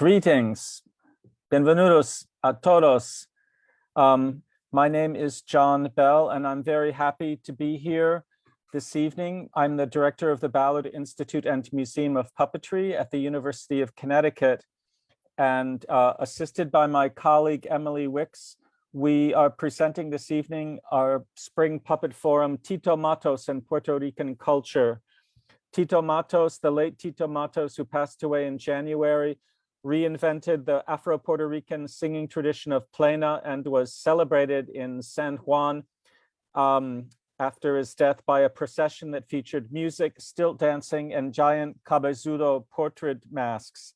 Greetings. Bienvenidos a todos. My name is John Bell, and I'm very happy to be here this evening. I'm the director of the Ballard Institute and Museum of Puppetry at the University of Connecticut. And assisted by my colleague, Emily Wicks, we are presenting this evening our spring puppet forum, Tito Matos and Puerto Rican Culture. Tito Matos, the late Tito Matos, who passed away in January, reinvented the Afro-Puerto Rican singing tradition of plena and was celebrated in San Juan after his death by a procession that featured music, stilt dancing, and giant cabezudo portrait masks,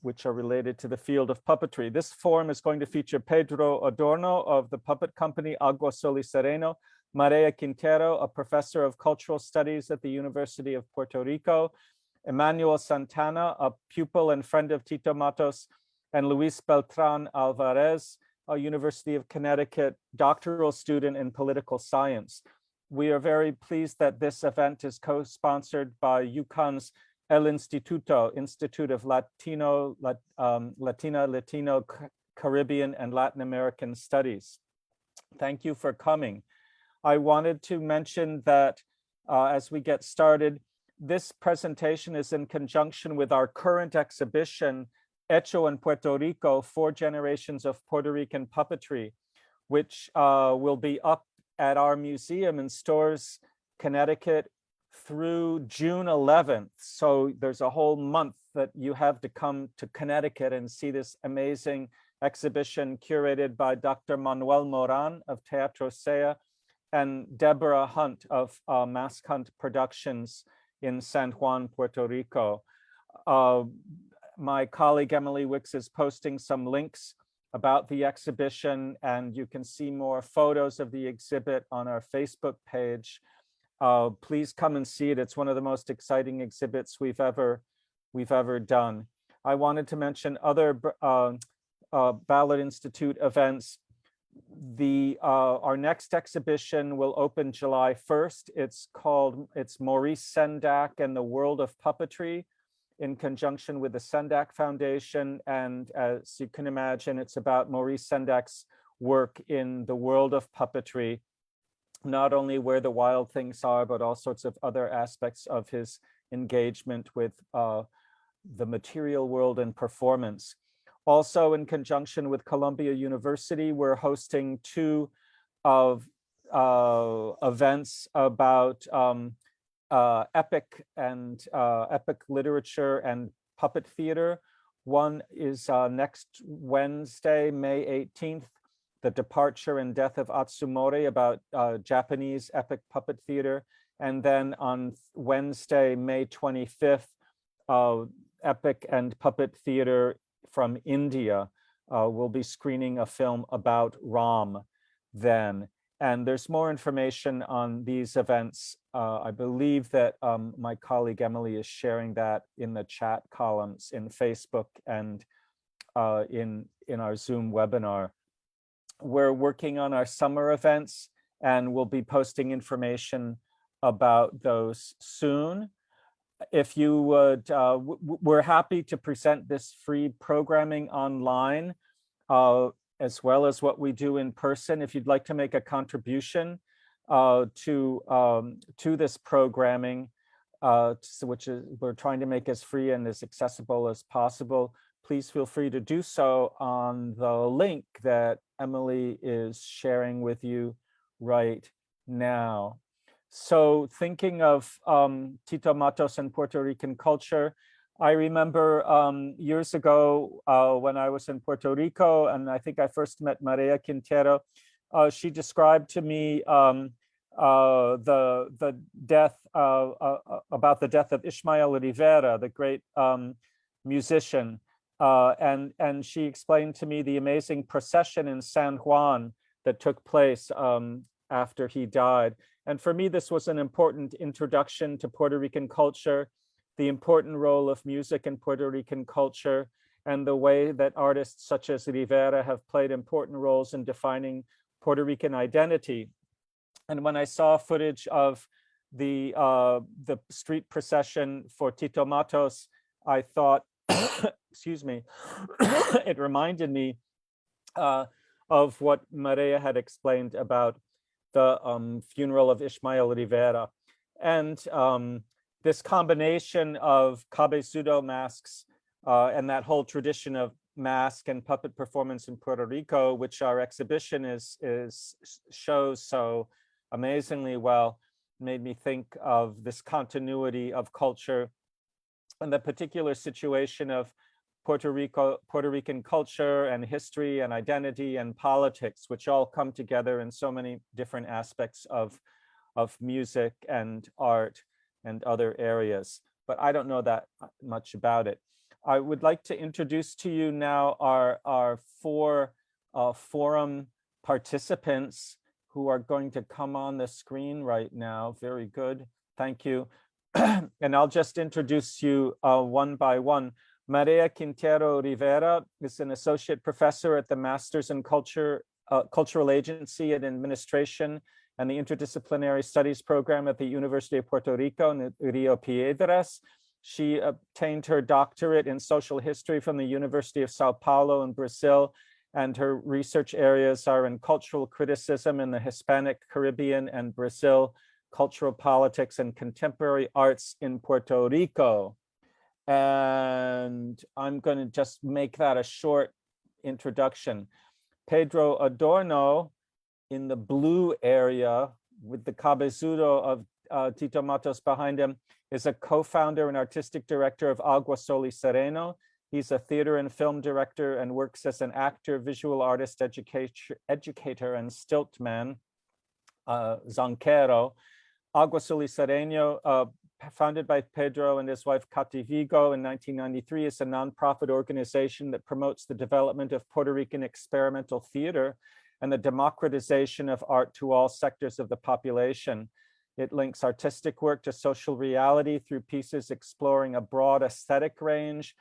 which are related to the field of puppetry. This forum is going to feature Pedro Adorno of the puppet company Agua Sol y Sereno, Maria Quintero, a professor of cultural studies at the University of Puerto Rico, Emmanuel Santana, a pupil and friend of Tito Matos, and Luis Beltran Alvarez, a University of Connecticut doctoral student in political science. We are very pleased that this event is co-sponsored by UConn's El Instituto, Institute of Latino, Caribbean, and Latin American Studies. Thank you for coming. I wanted to mention that as we get started, this presentation is in conjunction with our current exhibition, Hecho en Puerto Rico, 4 Generations of Puerto Rican Puppetry, which will be up at our museum in Storrs, Connecticut through June 11th. So there's a whole month that you have to come to Connecticut and see this amazing exhibition curated by Dr. Manuel Moran of Teatro Sea and Deborah Hunt of Mask Hunt Productions in San Juan, Puerto Rico. My colleague Emily Wicks is posting some links about the exhibition, and you can see more photos of the exhibit on our Facebook page. Please come and see it. It's one of the most exciting exhibits we've ever done. I wanted to mention other Ballard Institute events. Our next exhibition will open July 1st. It's Maurice Sendak and the World of Puppetry in conjunction with the Sendak Foundation. And as you can imagine, it's about Maurice Sendak's work in the world of puppetry, not only where the wild things are, but all sorts of other aspects of his engagement with the material world and performance. Also, in conjunction with Columbia University, we're hosting 2 of events about epic literature and puppet theater. One is next Wednesday, May 18th, The Departure and Death of Atsumori, about Japanese epic puppet theater. And then on Wednesday, May 25th, epic and puppet theater from India. We'll be screening a film about Ram then. And there's more information on these events. I believe that my colleague Emily is sharing that in the chat columns in Facebook and in our Zoom webinar. We're working on our summer events, and we'll be posting information about those soon. If you would, we're happy to present this free programming online, as well as what we do in person. If you'd like to make a contribution to this programming, which we're trying to make as free and as accessible as possible, please feel free to do so on the link that Emily is sharing with you right now. So thinking of Tito Matos and Puerto Rican culture, I remember years ago when I was in Puerto Rico, and I think I first met Maria Quintero, she described to me the death about the death of Ismael Rivera, the great musician, and she explained to me the amazing procession in San Juan that took place after he died. And for me, this was an important introduction to Puerto Rican culture, the important role of music in Puerto Rican culture, and the way that artists such as Rivera have played important roles in defining Puerto Rican identity. And when I saw footage of the street procession for Tito Matos, I thought excuse me, it reminded me of what Maria had explained about the funeral of Ismael Rivera. And this combination of cabezudo masks and that whole tradition of mask and puppet performance in Puerto Rico, which our exhibition shows so amazingly well, made me think of this continuity of culture and the particular situation of Puerto Rican culture and history and identity and politics, which all come together in so many different aspects of music and art and other areas. But I don't know that much about it. I would like to introduce to you now our four forum participants who are going to come on the screen right now. Very good, thank you. And I'll just introduce you one by one. Maria Quintero Rivera is an associate professor at the Masters in Cultural Agency and Administration and the Interdisciplinary Studies program at the University of Puerto Rico in Rio Piedras. She obtained her doctorate in social history from the University of Sao Paulo in Brazil, and her research areas are in cultural criticism in the Hispanic, Caribbean, and Brazil, cultural politics, and contemporary arts in Puerto Rico. And I'm going to just make that a short introduction. Pedro Adorno, in the blue area with the cabezudo of Tito Matos behind him, is a co-founder and artistic director of Agua Sol y Sereno. He's a theater and film director and works as an actor, visual artist, educator, and stiltman, zanquero. Agua Sol y Sereno, founded by Pedro and his wife Katy Vigo in 1993, is a nonprofit organization that promotes the development of Puerto Rican experimental theater and the democratization of art to all sectors of the population. It links artistic work to social reality through pieces exploring a broad aesthetic range,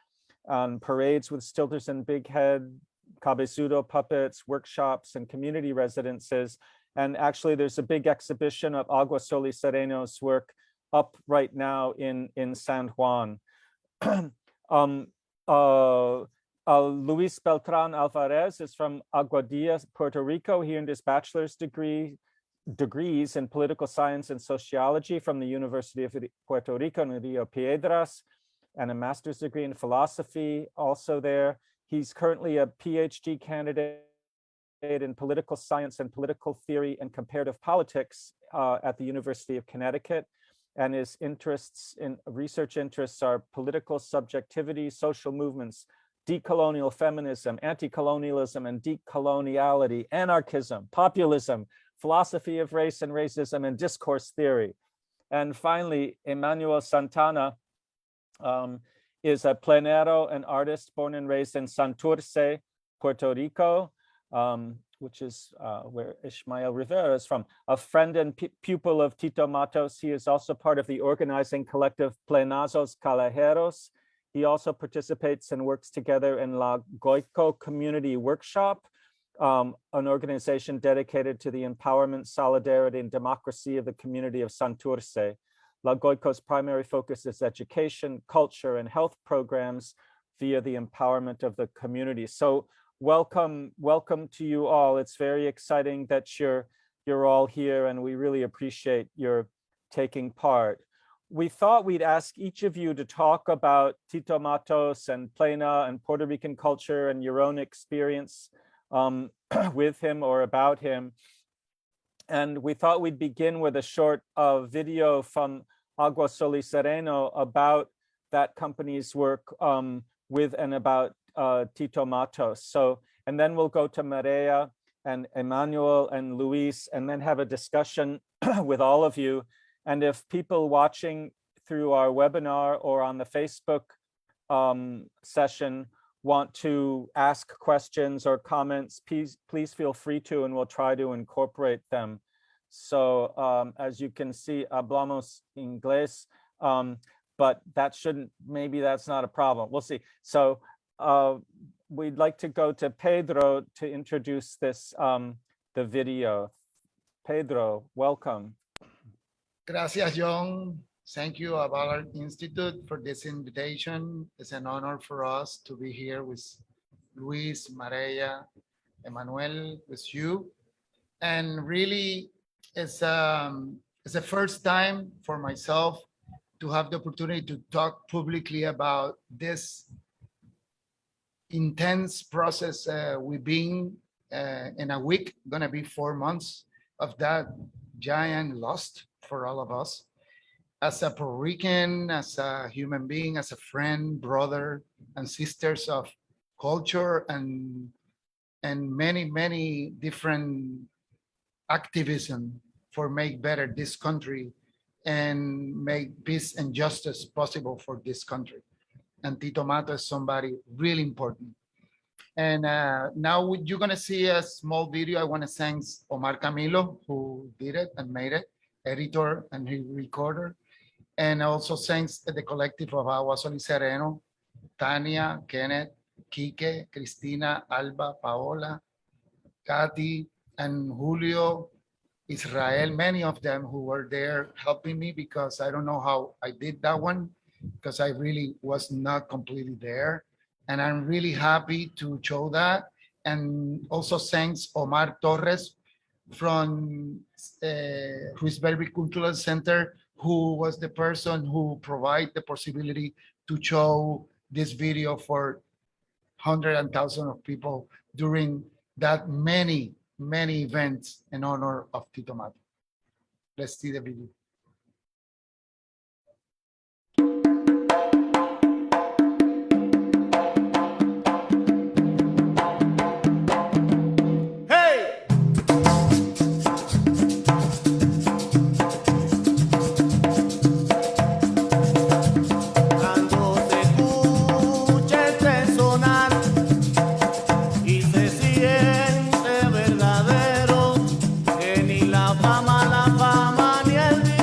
parades with stilters and big head, cabezudo puppets, workshops, and community residences. And actually, there's a big exhibition of Agua Sol y Sereno's work up right now in San Juan. Luis Beltran Alvarez is from Aguadilla, Puerto Rico. He earned his bachelor's degrees in political science and sociology from the University of Puerto Rico in Rio Piedras, and a master's degree in philosophy also there. He's currently a PhD candidate in political science and political theory and comparative politics at the University of Connecticut. And his research interests are political subjectivity, social movements, decolonial feminism, anti-colonialism and decoloniality, anarchism, populism, philosophy of race and racism, and discourse theory. And finally, Emmanuel Santana is a plenero, an artist born and raised in Santurce, Puerto Rico, which is where Ismael Rivera is from. A friend and pupil of Tito Matos, he is also part of the organizing collective Plenazos Calajeros. He also participates and works together in La Goico Community Workshop, an organization dedicated to the empowerment, solidarity, and democracy of the community of Santurce. La Goico's primary focus is education, culture, and health programs via the empowerment of the community. So welcome to you all. It's very exciting that you're all here, and we really appreciate your taking part. We thought we'd ask each of you to talk about Tito Matos and Plena and Puerto Rican culture and your own experience with him or about him. And we thought we'd begin with a short video from Agua Sol y Sereno about that company's work with and about Tito Matos. So, and then we'll go to Maria and Emmanuel and Luis, and then have a discussion with all of you. And if people watching through our webinar or on the Facebook session want to ask questions or comments, please feel free to, and we'll try to incorporate them. So as you can see, hablamos inglés, but that shouldn't, maybe that's not a problem. We'll see. So we'd like to go to Pedro to introduce this, the video. Pedro, welcome. Gracias, John. Thank you, Ballard Institute, for this invitation. It's an honor for us to be here with Luis, Maria, Emmanuel, with you. And really, it's the first time for myself to have the opportunity to talk publicly about this intense process we've been in a week, gonna be 4 months of that giant loss for all of us. As a Puerto Rican, as a human being, as a friend, brother, and sisters of culture and many different activism for make better this country and make peace and justice possible for this country. And Tito Matos is somebody really important. And now you're gonna see a small video. I wanna thank Omar Camilo, who did it and made it, editor and recorder. And also thanks to the collective of Agua Sol y Sereno, Tania, Kenneth, Kike, Cristina, Alba, Paola, Kathy, and Julio, Israel, many of them who were there helping me, because I don't know how I did that one, because I really was not completely there. And I'm really happy to show that. And also thanks Omar Torres from Ruizberry Cultural Center, who was the person who provided the possibility to show this video for hundreds and thousands of people during that many events in honor of Tito Mato. Let's see the video. La fama, ni el dinero.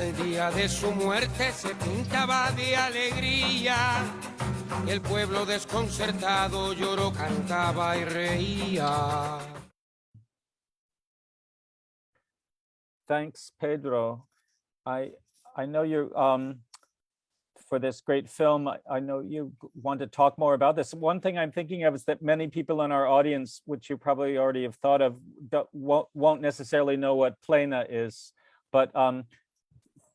al día de su muerte se pintaba de alegría. El pueblo desconcertado lloró, cantaba y reía. Thanks, Pedro. I know you for this great film. I know you want to talk more about this. One thing I'm thinking of is that many people in our audience, which you probably already have thought of, won't necessarily know what plena is. But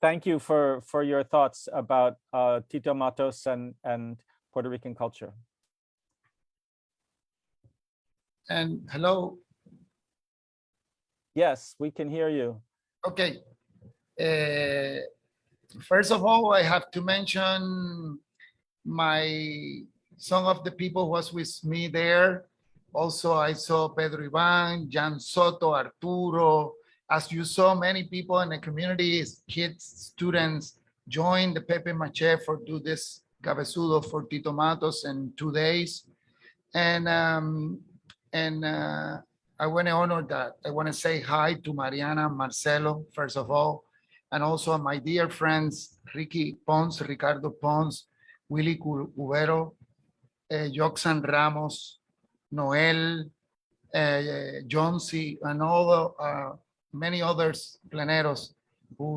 thank you for your thoughts about Tito Matos and Puerto Rican culture. And hello. Yes, we can hear you. Okay. First of all, I have to mention some of the people who was with me there. Also, I saw Pedro Ivan, Jan Soto, Arturo. As you saw, many people in the community, kids, students, joined the Pepe Mache for do this cabezudo for Tito Matos in 2 days. And I want to honor that. I want to say hi to Mariana, Marcelo, first of all, and also my dear friends, Ricky Pons, Ricardo Pons, Willy Cubero, Joxan Ramos, Noel, Johnsy, and all many others planeros who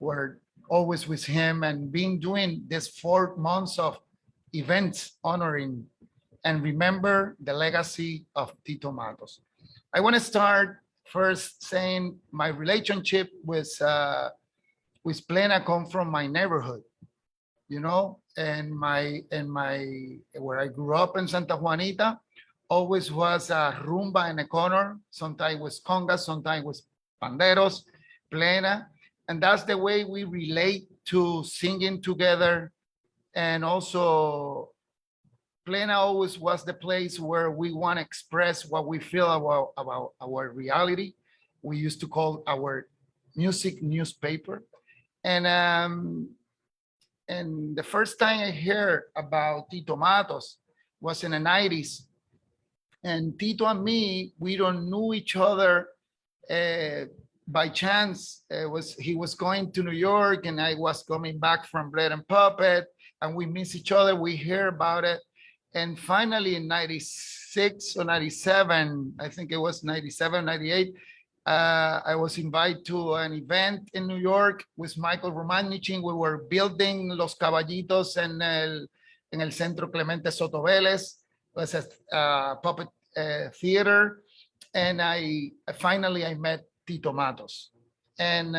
were always with him and been doing this 4 months of events honoring and remember the legacy of Tito Matos. I want to start first saying my relationship with Plena come from my neighborhood, you know, and where I grew up in Santa Juanita, always was a rumba in a corner. Sometimes was congas, sometimes was panderos, Plena, and that's the way we relate to singing together. And also Plena always was the place where we want to express what we feel about our reality. We used to call our music newspaper. And the first time I heard about Tito Matos was in the 90s. And Tito and me, we don't knew each other by chance. He was going to New York and I was coming back from Bread and Puppet, and we miss each other. We hear about it. And finally in 96 or 97, I think it was 97, 98, I was invited to an event in New York with Michael Romanichin. We were building Los Caballitos en el Centro Clemente Soto Vélez. It was a puppet theater. And finally I met Tito Matos. And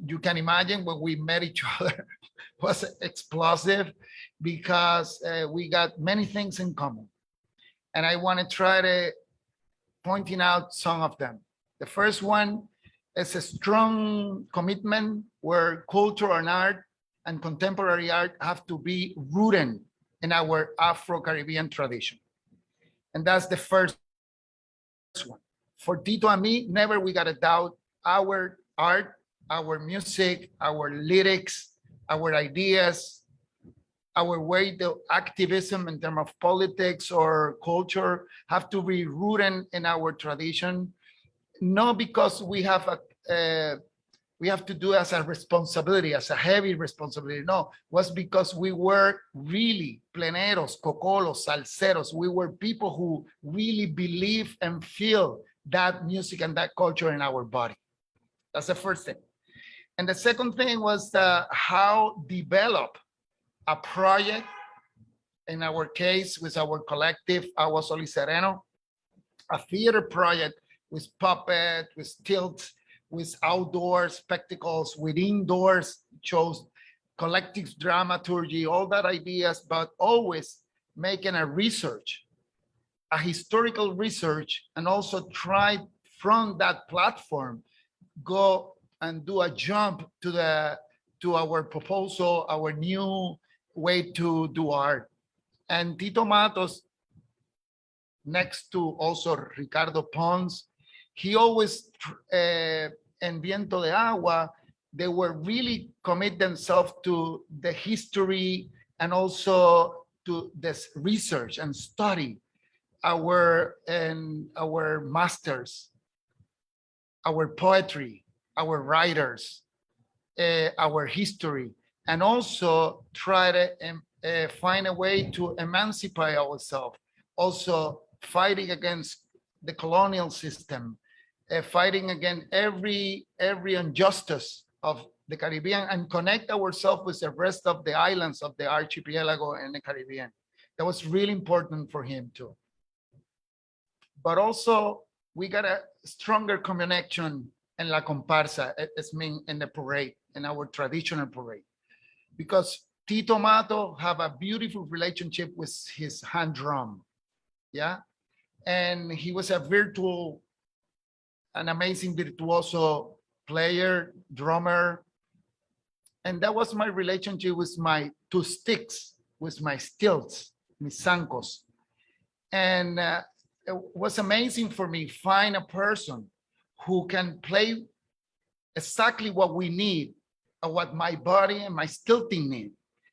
you can imagine when we met each other, was explosive because we got many things in common. And I want to try to pointing out some of them. The first one is a strong commitment where culture and art and contemporary art have to be rooted in our Afro-Caribbean tradition. And that's the first one. For Tito and me, never we got to doubt our art, our music, our lyrics, our ideas, our way to activism in terms of politics or culture have to be rooted in our tradition, not because we have to do as a responsibility, as a heavy responsibility. No, was because we were really pleneros, cocolos, salseros. We were people who really believe and feel that music and that culture in our body. That's the first thing. And the second thing was how develop a project, in our case, with our collective, Agua Sol y Sereno, a theater project with puppet, with stilts, with outdoor spectacles, with indoors shows, collective dramaturgy, all that ideas, but always making a research, a historical research, and also try from that platform, go and do a jump to our proposal, our new way to do art. And Tito Matos, next to also Ricardo Pons, he always, en Viento de Agua, they were really commit themselves to the history and also to this research and study our masters, our poetry, our writers, our history, and also try to find a way to emancipate ourselves. Also fighting against the colonial system, fighting against every injustice of the Caribbean, and connect ourselves with the rest of the islands of the archipelago and the Caribbean. That was really important for him too. But also we got a stronger connection in La Comparsa, it's mean in the parade, in our traditional parade, because Tito Mato have a beautiful relationship with his hand drum, yeah, and he was a virtual, an amazing virtuoso player, drummer, and that was my relationship with my two sticks, with my stilts, mis zancos, and it was amazing for me find a person who can play exactly what we need, or what my body and my stilting need.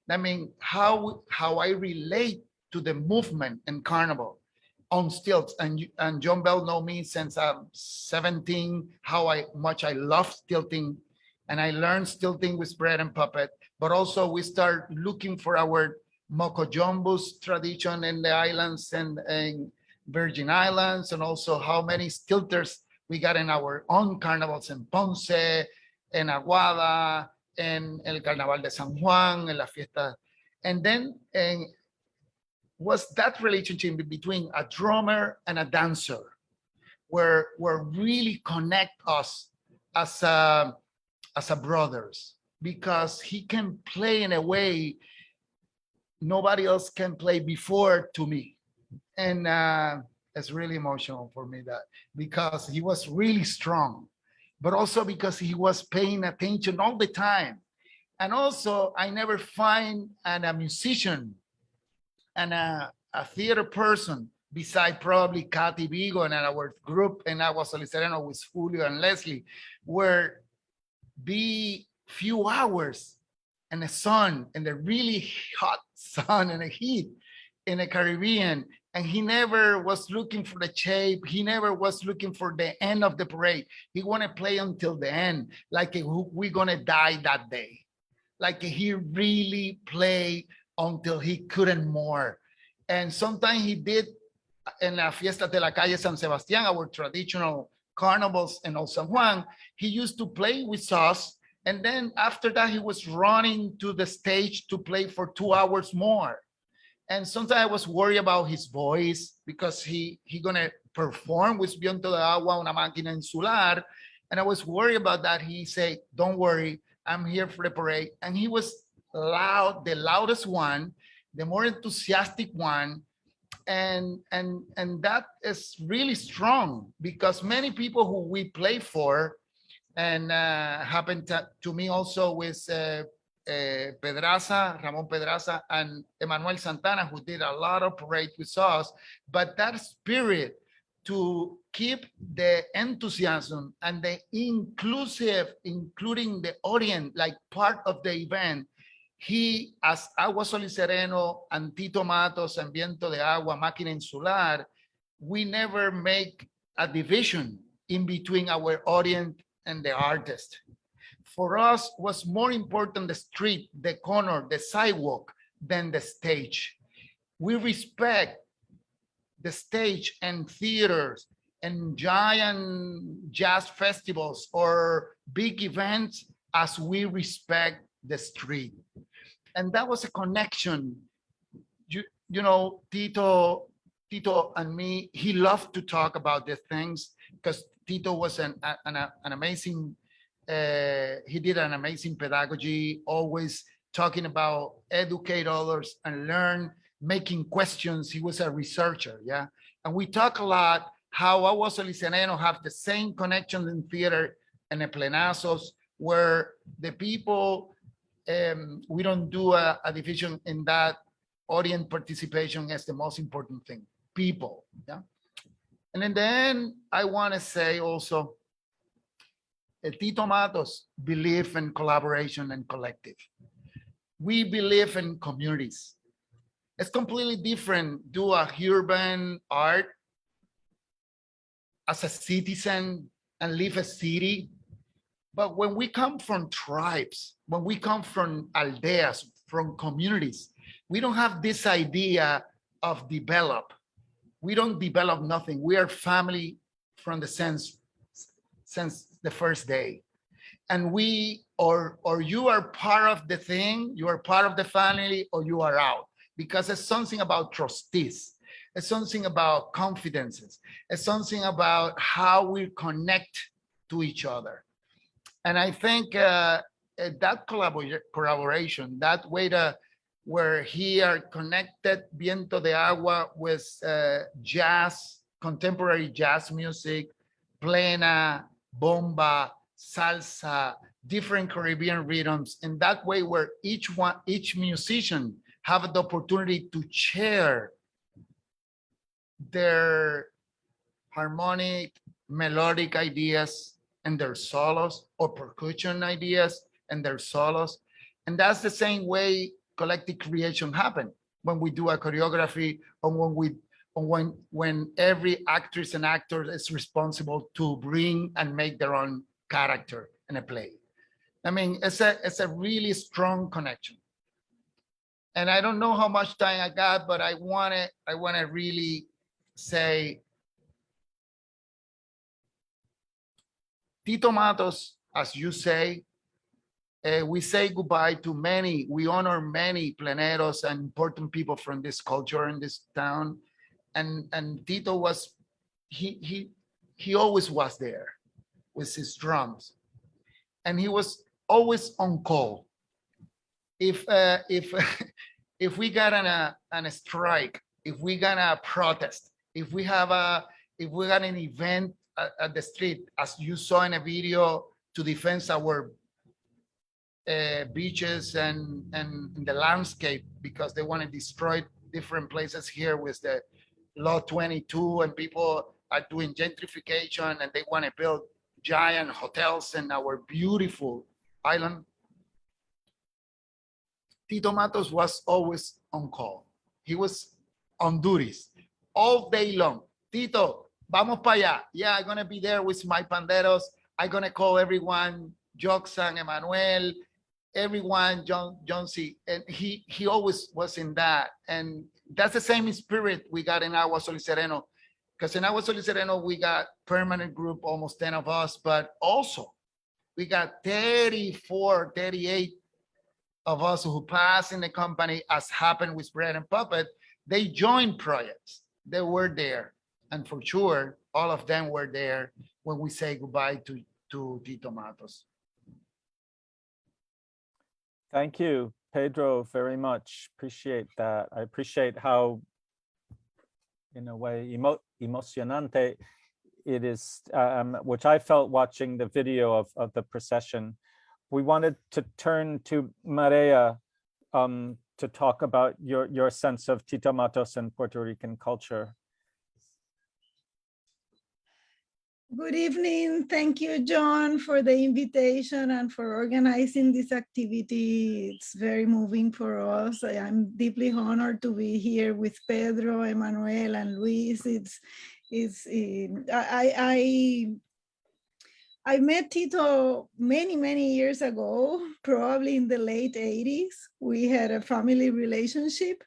I mean, how I relate to the movement in carnival on stilts. And John Bell know me since I'm 17, how much I love stilting. And I learned stilting with bread and puppet, but also we start looking for our Mocojombos tradition in the islands and Virgin Islands, and also how many stilters we got in our own carnivals in Ponce, en Aguada, en el Carnaval de San Juan, en la fiesta. And then was that relationship between a drummer and a dancer, where really connect us as a brothers, because he can play in a way nobody else can play before to me. And it's really emotional for me, that because he was really strong, but also because he was paying attention all the time. And also I never find a musician and a theater person beside probably Kathy Vigo and our group and Agua Sol y Sereno with Julio and Leslie, where be few hours in the sun, in the really hot sun and the heat in the Caribbean. And he never was looking for the shape. He never was looking for the end of the parade. He want to play until the end, like we're going to die that day. Like he really played until he couldn't more. And sometimes he did in la Fiesta de la Calle San Sebastián, our traditional carnivals in Old San Juan, he used to play with us. And then after that, he was running to the stage to play for 2 hours more. And sometimes I was worried about his voice, because he gonna perform with Viento de Agua, Una Máquina Insular. And I was worried about that. He said, don't worry, I'm here for the parade. And he was loud, the loudest one, the more enthusiastic one. And that is really strong, because many people who we play for, and happened to me also with Pedraza, Ramon Pedraza, and Emmanuel Santana, who did a lot of parade with us. But that spirit to keep the enthusiasm and the inclusive, including the audience, like part of the event, he, as Agua Sol y Sereno and Tito Matos and Viento de Agua, Máquina Insular, we never make a division in between our audience and the artist. For us, was more important the street, the corner, the sidewalk than the stage. We respect the stage and theaters and giant jazz festivals or big events as we respect the street. And that was a connection. You know, Tito and me, he loved to talk about these things, because Tito was an amazing, he did an amazing pedagogy, always talking about educate others and learn, making questions. He was a researcher, yeah. And we talk a lot how Agua Sol y Sereno have the same connections in theater and the plenazos, where the people, we don't do a division in that. Audience participation is the most important thing, people, yeah. And in the end, I want to say also, Tito Matos believe in collaboration and collective. We believe in communities. It's completely different do a urban art as a citizen and live a city But when we come from tribes, when we come from aldeas, from communities, we don't have this idea of develop. We don't develop nothing. We are family from the sense since the first day. And we, or you are part of the thing, you are part of the family, or you are out. Because it's something about trustees. It's something about confidences. It's something about how we connect to each other. And I think that collaboration, that way to where he are connected Viento de Agua with jazz, contemporary jazz music, plena, bomba, salsa, different Caribbean rhythms. And that way where each musician have the opportunity to share their harmonic, melodic ideas and their solos, or percussion ideas and their solos. And that's the same way collective creation happen when we do a choreography, or when every actress and actor is responsible to bring and make their own character in a play. I mean, it's a really strong connection. And I don't know how much time I got, but I want to really say, Tito Matos, as you say, we say goodbye to many, we honor many pleneros and important people from this culture in this town. And Tito was, he always was there with his drums. And he was always on call. If if we got on a strike, if we got a protest, if we got an event at the street, as you saw in a video, to defend our beaches and the landscape, because they want to destroy different places here with the Law 22, and people are doing gentrification and they want to build giant hotels in our beautiful island. Tito Matos was always on call. He was on duties all day long. Tito, vamos para allá. Yeah, I'm going to be there with my panderos. I'm going to call everyone, Joxan, Emmanuel, everyone, John C. And he always was in that. And that's the same spirit we got in Agua Sol y Sereno. Because in Agua Sol y Sereno, we got permanent group, almost 10 of us, but also we got 34, 38 of us who pass in the company, as happened with Bread and Puppet. They joined projects. They were there. And for sure, all of them were there when we say goodbye to Tito Matos. Thank you, Pedro, very much. Appreciate that. I appreciate how, in a way, emocionante it is, which I felt watching the video of the procession. We wanted to turn to Maria to talk about your sense of Tito Matos and Puerto Rican culture. Good evening. Thank you, John, for the invitation and for organizing this activity. It's very moving for us. I'm deeply honored to be here with Pedro, Emmanuel, and Luis. I met Tito many years ago, probably in the late 80s. We had a family relationship.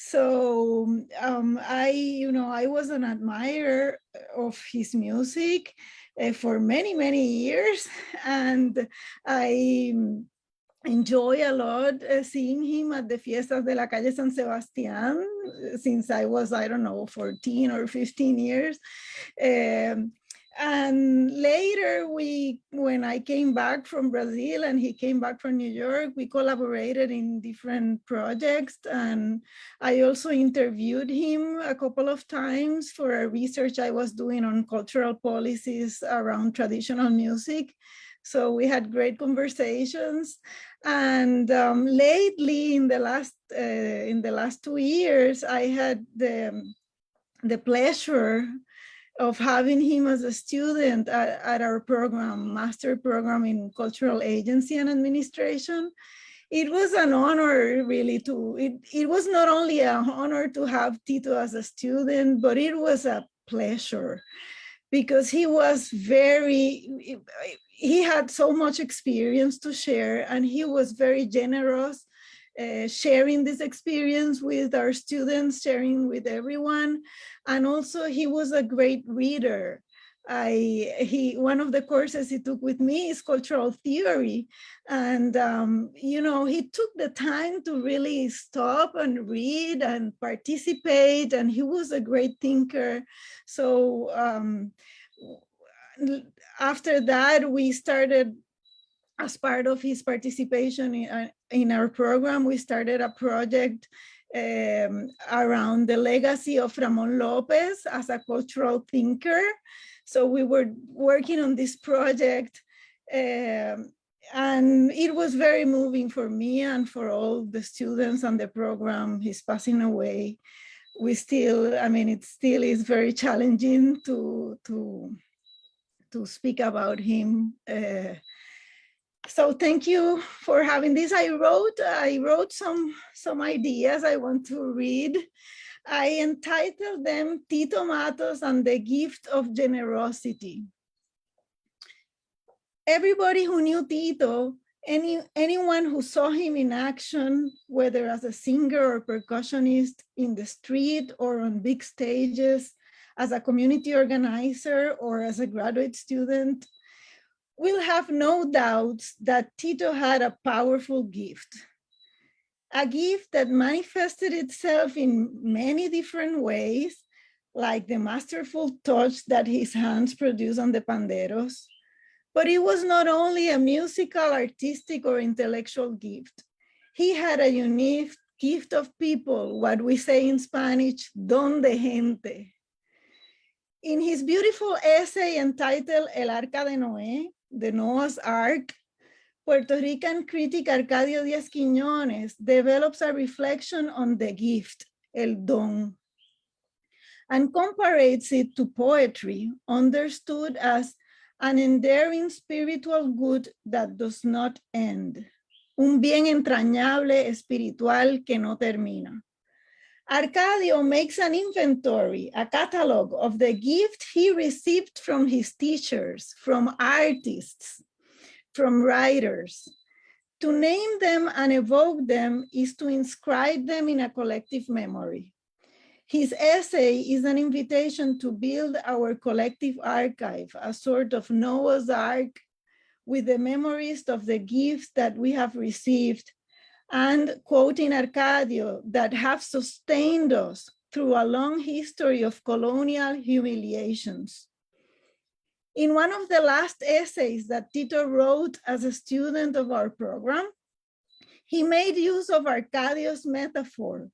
So I was an admirer of his music for many years, and I enjoy a lot seeing him at the Fiestas de la Calle San Sebastián since I was, 14 or 15 years. And later, when I came back from Brazil and he came back from New York, we collaborated in different projects. And I also interviewed him a couple of times for a research I was doing on cultural policies around traditional music. So we had great conversations. And lately, in the last 2 years, I had the pleasure of having him as a student at our program, master program in cultural agency and administration. It was an honor really it was not only an honor to have Tito as a student, but it was a pleasure because he was he had so much experience to share, and he was very generous, sharing this experience with our students, sharing with everyone. And also he was a great reader. One of the courses he took with me is cultural theory. And, he took the time to really stop and read and participate, and he was a great thinker. So after that, we started, as part of his participation in our program, we started a project around the legacy of Ramon Lopez as a cultural thinker. So we were working on this project, and it was very moving for me and for all the students on the program. He's passing away. It still is very challenging to speak about him. So thank you for having this. I wrote some ideas I want to read. I entitled them Tito Matos and the Gift of Generosity. Everybody who knew Tito, anyone who saw him in action, whether as a singer or percussionist in the street or on big stages, as a community organizer or as a graduate student, will have no doubts that Tito had a powerful gift. A gift that manifested itself in many different ways, like the masterful touch that his hands produced on the panderos. But it was not only a musical, artistic, or intellectual gift. He had a unique gift of people, what we say in Spanish, don de gente. In his beautiful essay entitled El Arca de Noé, the Noah's Ark, Puerto Rican critic Arcadio Díaz Quiñones develops a reflection on the gift, el don, and comparates it to poetry, understood as an enduring spiritual good that does not end, un bien entrañable espiritual que no termina. Arcadio makes an inventory, a catalog of the gift he received from his teachers, from artists, from writers. To name them and evoke them is to inscribe them in a collective memory. His essay is an invitation to build our collective archive, a sort of Noah's Ark with the memories of the gifts that we have received, and, quoting Arcadio, that have sustained us through a long history of colonial humiliations. In one of the last essays that Tito wrote as a student of our program, he made use of Arcadio's metaphor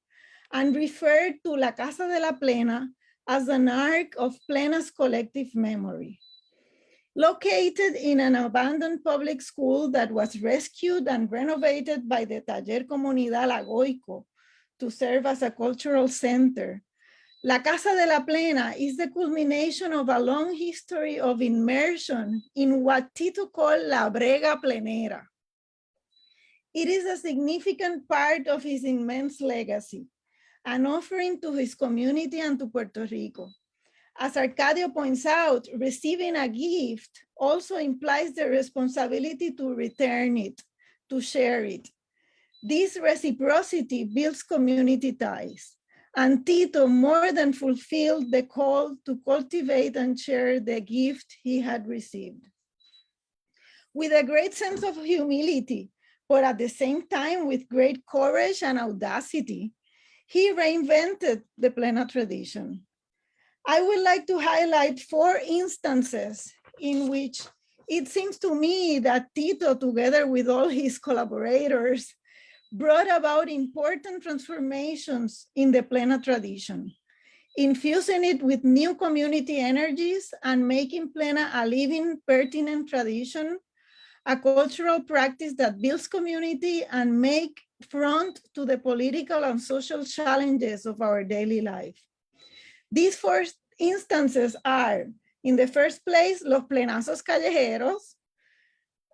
and referred to La Casa de la Plena as an ark of Plena's collective memory. Located in an abandoned public school that was rescued and renovated by the Taller Comunidad Lagoico to serve as a cultural center, La Casa de la Plena is the culmination of a long history of immersion in what Tito called La Brega Plenera. It is a significant part of his immense legacy, an offering to his community and to Puerto Rico. As Arcadio points out, receiving a gift also implies the responsibility to return it, to share it. This reciprocity builds community ties, and Tito more than fulfilled the call to cultivate and share the gift he had received. With a great sense of humility, but at the same time with great courage and audacity, he reinvented the Plena tradition. I would like to highlight 4 instances in which it seems to me that Tito, together with all his collaborators, brought about important transformations in the Plena tradition, infusing it with new community energies and making Plena a living, pertinent tradition, a cultural practice that builds community and make front to the political and social challenges of our daily life. These 4 instances are, in the first place, los plenazos callejeros.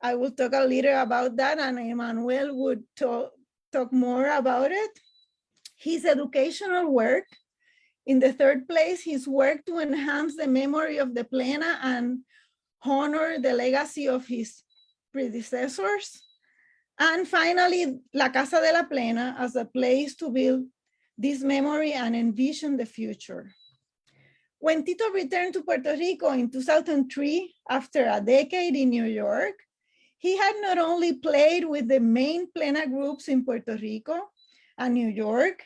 I will talk a little about that, and Emmanuel would talk more about it. His educational work. In the third place, his work to enhance the memory of the Plena and honor the legacy of his predecessors. And finally, La Casa de la Plena as a place to build this memory and envision the future. When Tito returned to Puerto Rico in 2003, after a decade in New York, he had not only played with the main plena groups in Puerto Rico and New York,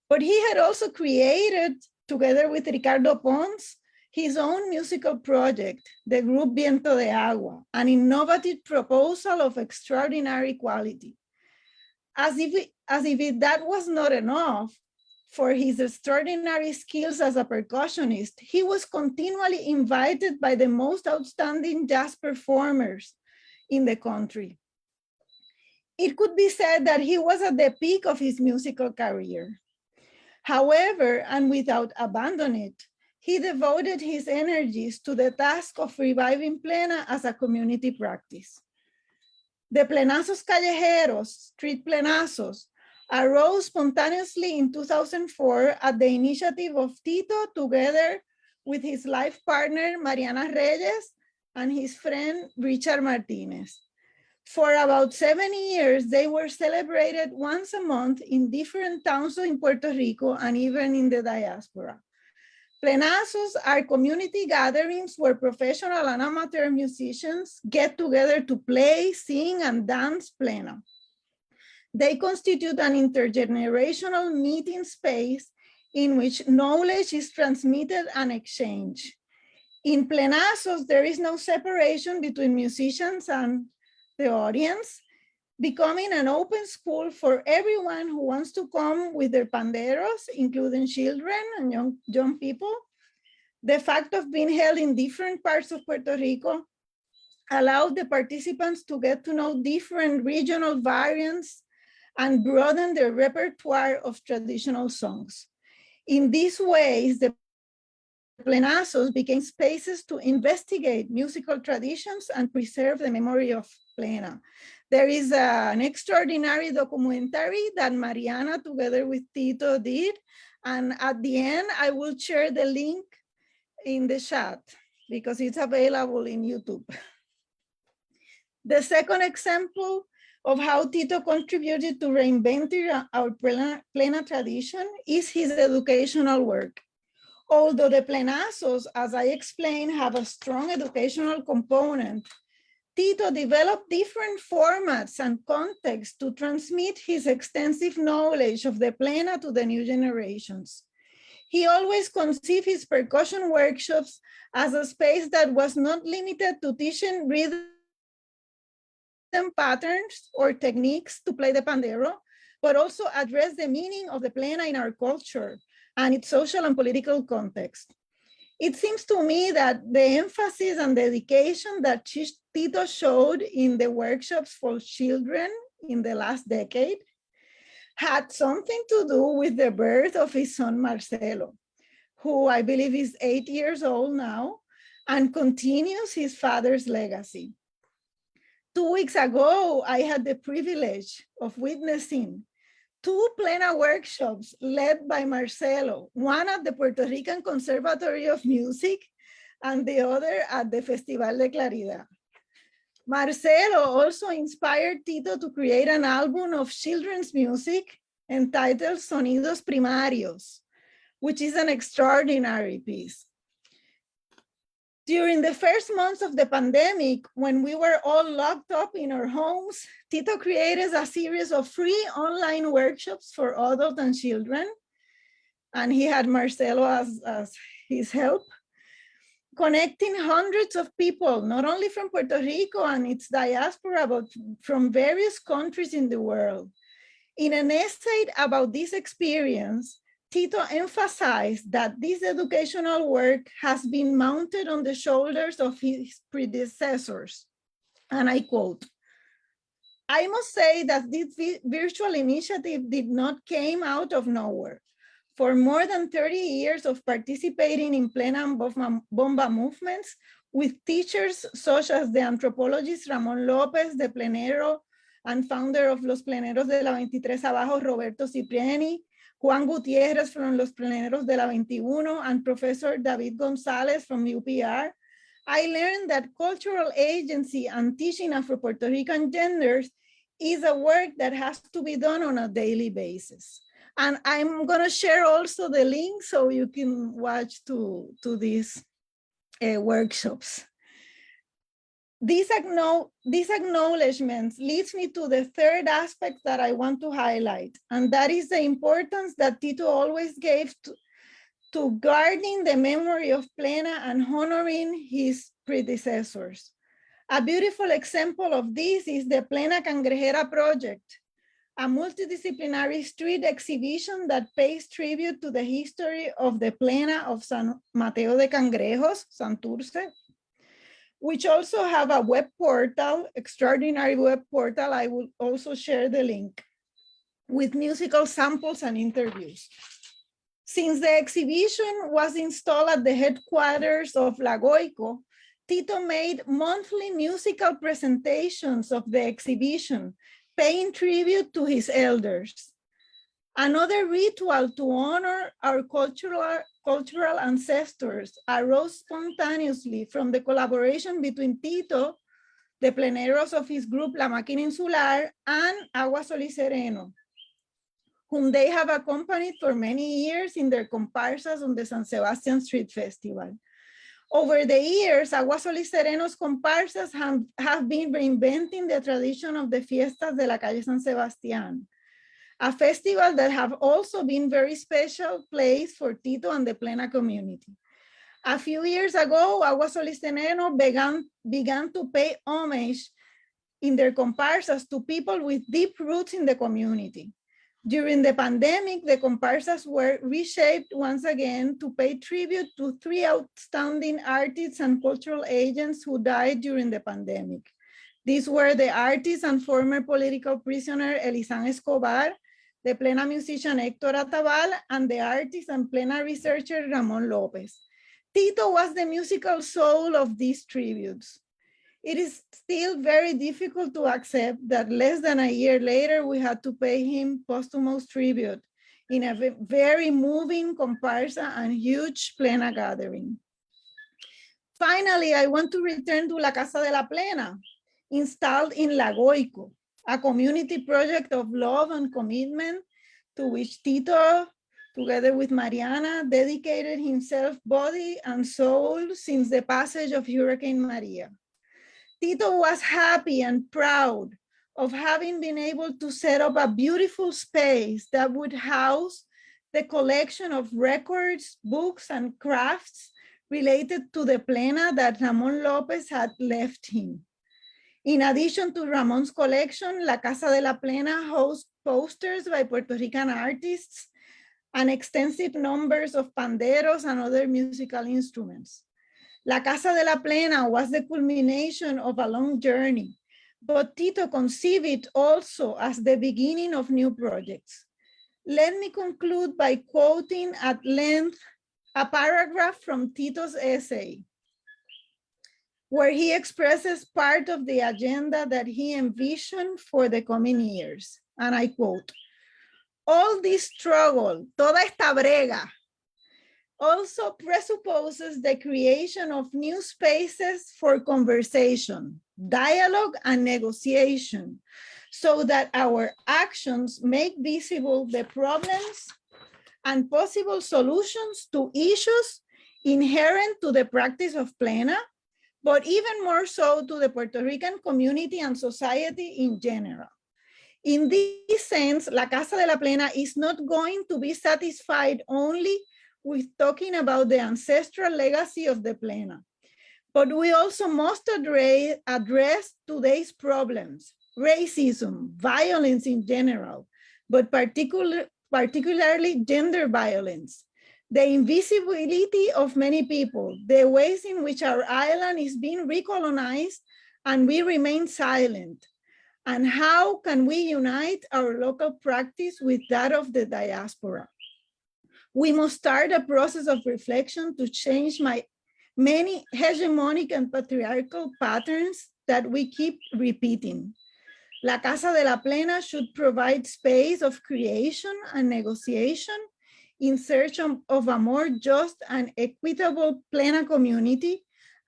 but he had also created, together with Ricardo Pons, his own musical project, the group Viento de Agua, an innovative proposal of extraordinary quality. As if that was not enough, for his extraordinary skills as a percussionist, he was continually invited by the most outstanding jazz performers in the country. It could be said that he was at the peak of his musical career. However, and without abandoning it, he devoted his energies to the task of reviving plena as a community practice. The plenazos callejeros, street plenazos, arose spontaneously in 2004 at the initiative of Tito, together with his life partner, Mariana Reyes, and his friend, Richard Martinez. For about 7 years, they were celebrated once a month in different towns in Puerto Rico and even in the diaspora. Plenazos are community gatherings where professional and amateur musicians get together to play, sing, and dance plena. They constitute an intergenerational meeting space in which knowledge is transmitted and exchanged. In plenazos, there is no separation between musicians and the audience, becoming an open school for everyone who wants to come with their panderos, including children and young people. The fact of being held in different parts of Puerto Rico allowed the participants to get to know different regional variants and broaden their repertoire of traditional songs. In these ways, the plenazos became spaces to investigate musical traditions and preserve the memory of plena. There is an extraordinary documentary that Mariana, together with Tito, did. And at the end, I will share the link in the chat because it's available in YouTube. The second example of how Tito contributed to reinventing our plena tradition is his educational work. Although the plenazos, as I explained, have a strong educational component, Tito developed different formats and contexts to transmit his extensive knowledge of the plena to the new generations. He always conceived his percussion workshops as a space that was not limited to teaching rhythm patterns or techniques to play the pandero, but also address the meaning of the plena in our culture and its social and political context. It seems to me that the emphasis and dedication that Tito showed in the workshops for children in the last decade had something to do with the birth of his son Marcelo, who I believe is 8 years old now and continues his father's legacy. 2 weeks ago, I had the privilege of witnessing 2 plena workshops led by Marcelo, one at the Puerto Rican Conservatory of Music and the other at the Festival de Claridad. Marcelo also inspired Tito to create an album of children's music entitled Sonidos Primarios, which is an extraordinary piece. During the first months of the pandemic, when we were all locked up in our homes, Tito created a series of free online workshops for adults and children. And he had Marcelo as his help, connecting hundreds of people, not only from Puerto Rico and its diaspora, but from various countries in the world. In an essay about this experience, Tito emphasized that this educational work has been mounted on the shoulders of his predecessors. And I quote, "I must say that this virtual initiative did not come out of nowhere. For more than 30 years of participating in plena and bomba movements with teachers such as the anthropologist Ramon Lopez, the plenero and founder of Los Pleneros de la 23 Abajo, Roberto Cipriani, Juan Gutierrez from Los Pleneros de la 21, and Professor David Gonzalez from UPR, I learned that cultural agency and teaching Afro-Puerto Rican genders is a work that has to be done on a daily basis. And I'm gonna share also the link so you can watch to these workshops. These acknowledgements leads me to the third aspect that I want to highlight, and that is the importance that Tito always gave to guarding the memory of Plena and honoring his predecessors. A beautiful example of this is the Plena Cangrejera project, a multidisciplinary street exhibition that pays tribute to the history of the Plena of San Mateo de Cangrejos, Santurce, which also have a web portal, extraordinary web portal. I will also share the link with musical samples and interviews. Since the exhibition was installed at the headquarters of Lagoico, Tito made monthly musical presentations of the exhibition, paying tribute to his elders. Another ritual to honor our cultural ancestors arose spontaneously from the collaboration between Tito, the pleneros of his group La Máquina Insular, and Agua Sol y Sereno, whom they have accompanied for many years in their comparsas on the San Sebastian Street Festival. Over the years, Agua Sol y Sereno's comparsas have been reinventing the tradition of the Fiestas de la Calle San Sebastián, a festival that have also been very special place for Tito and the Plena community. A few years ago, Agua Sol y Sereno began to pay homage in their comparsas to people with deep roots in the community. During the pandemic, the comparsas were reshaped once again to pay tribute to three outstanding artists and cultural agents who died during the pandemic. These were the artist and former political prisoner Elisan Escobar, the Plena musician Héctor Atabal, and the artist and Plena researcher Ramon Lopez. Tito was the musical soul of these tributes. It is still very difficult to accept that less than a year later, we had to pay him posthumous tribute in a very moving comparsa and huge Plena gathering. Finally, I want to return to La Casa de la Plena, installed in Lagoico, a community project of love and commitment to which Tito, together with Mariana, dedicated himself body and soul since the passage of Hurricane Maria. Tito was happy and proud of having been able to set up a beautiful space that would house the collection of records, books, and crafts related to the Plena that Ramon Lopez had left him. In addition to Ramon's collection, La Casa de la Plena hosts posters by Puerto Rican artists and extensive numbers of panderos and other musical instruments. La Casa de la Plena was the culmination of a long journey, but Tito conceived it also as the beginning of new projects. Let me conclude by quoting at length a paragraph from Tito's essay, where he expresses part of the agenda that he envisioned for the coming years. And I quote, "All this struggle, toda esta brega, also presupposes the creation of new spaces for conversation, dialogue, and negotiation, so that our actions make visible the problems and possible solutions to issues inherent to the practice of Plena, but even more so to the Puerto Rican community and society in general. In this sense, La Casa de la Plena is not going to be satisfied only with talking about the ancestral legacy of the Plena, but we also must address today's problems, racism, violence in general, but particularly gender violence, the invisibility of many people, the ways in which our island is being recolonized and we remain silent, and how can we unite our local practice with that of the diaspora. We must start a process of reflection to change many hegemonic and patriarchal patterns that we keep repeating. La Casa de la Plena should provide space of creation and negotiation in search of a more just and equitable Plena community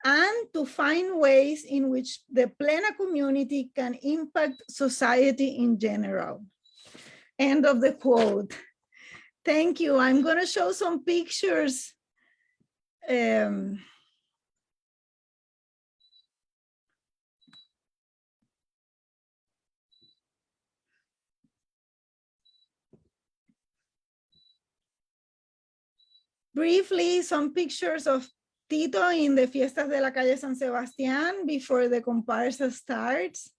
and to find ways in which the Plena community can impact society in general. End of the quote. Thank you. I'm going to show some pictures. Briefly, some pictures of Tito in the Fiestas de la Calle San Sebastián before the comparsa starts.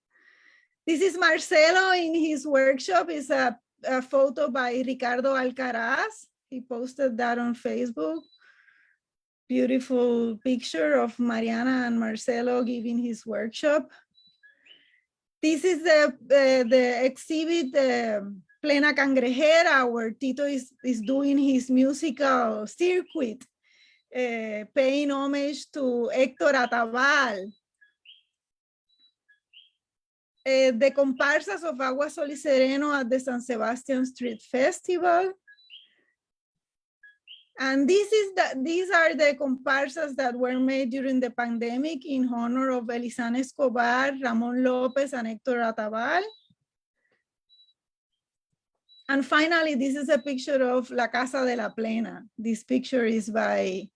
This is Marcelo in his workshop. It's a photo by Ricardo Alcaraz. He posted that on Facebook. Beautiful picture of Mariana and Marcelo giving his workshop. This is the exhibit, Plena Cangrejera, where Tito is doing his musical circuit, paying homage to Héctor Atabal. The comparsas of Agua Sol y Sereno at the San Sebastian Street Festival. And these are the comparsas that were made during the pandemic in honor of Elisan Escobar, Ramon Lopez, and Héctor Atabal. And finally, this is a picture of La Casa de la Plena. This picture is by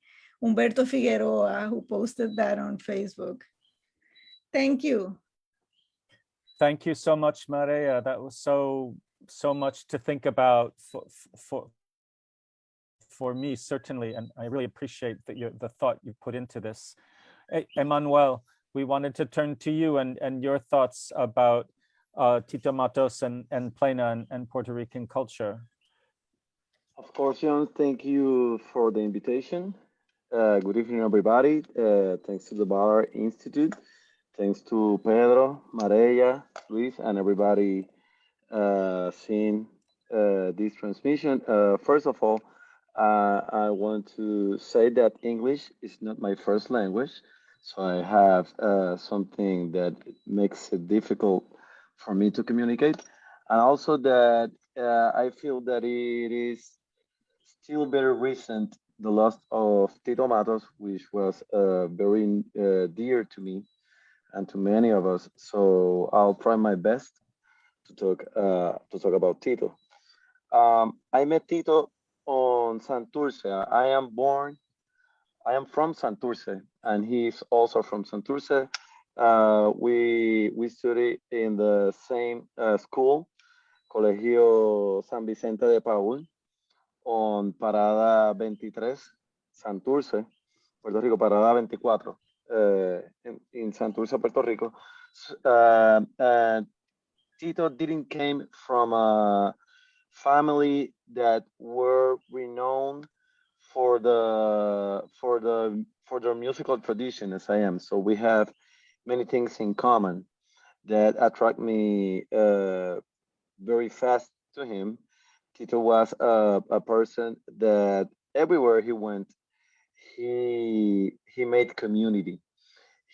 Humberto Figueroa, who posted that on Facebook. Thank you. Thank you so much, Maria. That was so much to think about for me, certainly, and I really appreciate the thought you put into this. Emmanuel, we wanted to turn to you and your thoughts about Tito Matos and Plena and Puerto Rican culture. Of course, John, thank you for the invitation. Good evening, everybody. Thanks to the Bar Institute. Thanks to Pedro, Maria, Luis, and everybody seeing this transmission. First of all, I want to say that English is not my first language, so I have something that makes it difficult for me to communicate, and also that I feel that it is still very recent, the loss of Tito Matos, which was very dear to me and to many of us. So I'll try my best to talk about Tito. I met Tito on Santurce. I am from Santurce, and he's also from Santurce. We studied in the same school, Colegio San Vicente de Paul, on Parada 23, Santurce, Puerto Rico, Parada 24. In Santurce, Puerto Rico. And Tito didn't came from a family that were renowned for their musical tradition as I am. So we have many things in common that attract me very fast to him. Tito was a person that everywhere he went, he made community.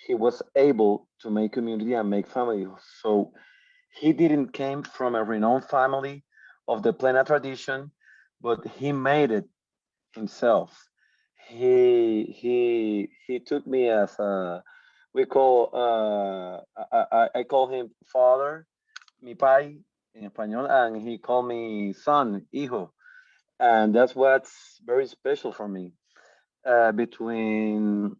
He was able to make community and make family. So he didn't came from a renowned family of the Plena tradition, but he made it himself. He took me as we call I call him father, mi pai in español, and he called me son, hijo, and that's what's very special for me. Between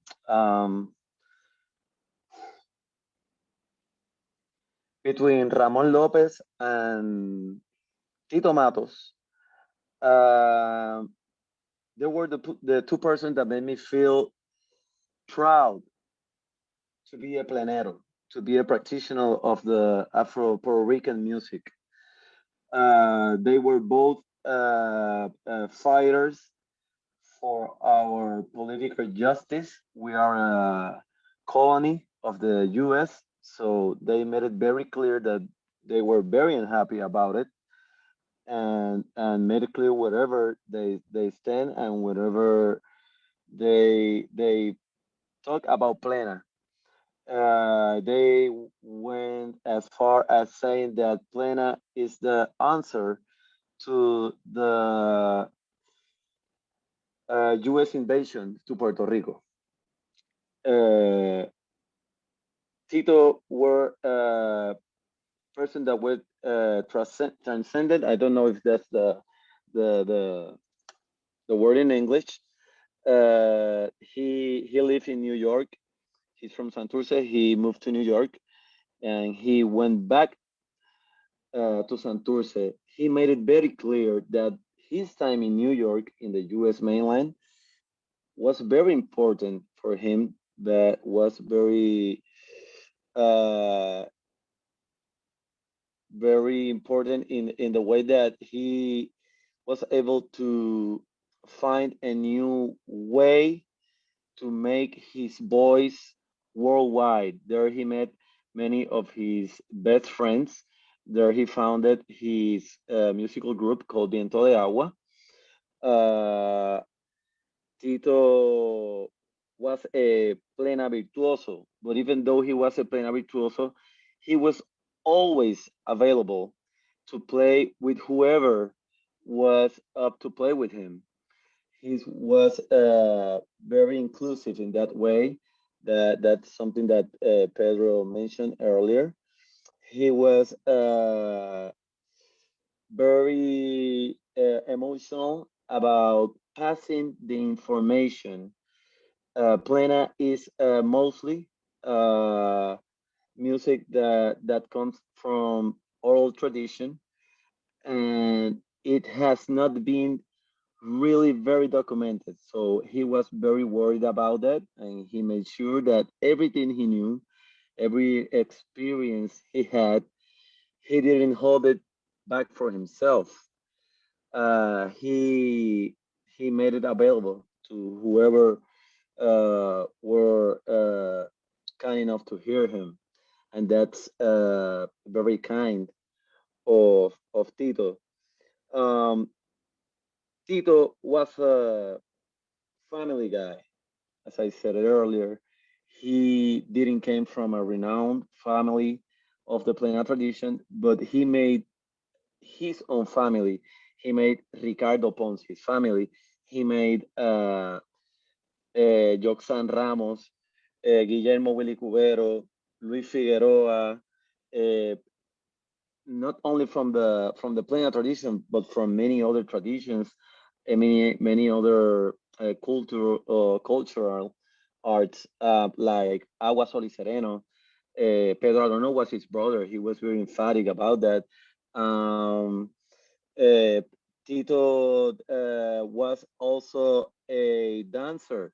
Ramon Lopez and Tito Matos, they were the two persons that made me feel proud to be a plenero, to be a practitioner of the Afro Puerto Rican music. They were both fighters for our political justice. We are a colony of the US, so they made it very clear that they were very unhappy about it, and made it clear wherever they stand and wherever they talk about Plena. They went as far as saying that Plena is the answer to the US invasion to Puerto Rico. uh, Tito were person that were transcended. I don't know if that's the the the word in English. He lived in New York. He's from Santurce. He moved to New York, and he went back to Santurce. He made it very clear that his time in New York in the U.S. mainland was very important for him. That was uh, very important in the way that he was able to find a new way to make his voice worldwide. There he met many of his best friends. There he founded his musical group called Viento de Agua. Uh, Tito was a plena virtuoso, but even though he was a plena virtuoso, he was always available to play with whoever was up to play with him. He was very inclusive in that way. That's something that Pedro mentioned earlier. He was very emotional about passing the information. Plena is mostly uh, music that comes from oral tradition, and it has not been really very documented. So he was very worried about that, and he made sure that everything he knew, every experience he had, he didn't hold it back for himself. He made it available to whoever were kind enough to hear him, and that's very kind of Tito. Um, Tito was a family guy, as I said it earlier. He didn't came from a renowned family of the Plena tradition, but he made his own family. He made Ricardo Pons his family. He made Joxan Ramos, Guillermo Willy Cubero, Luis Figueroa, uh, not only from the Plena tradition, but from many other traditions, and many other cultural arts, like Agua Sol y Sereno. Pedro Adorno was his brother. He was very emphatic about that. Um, uh, Tito was also a dancer.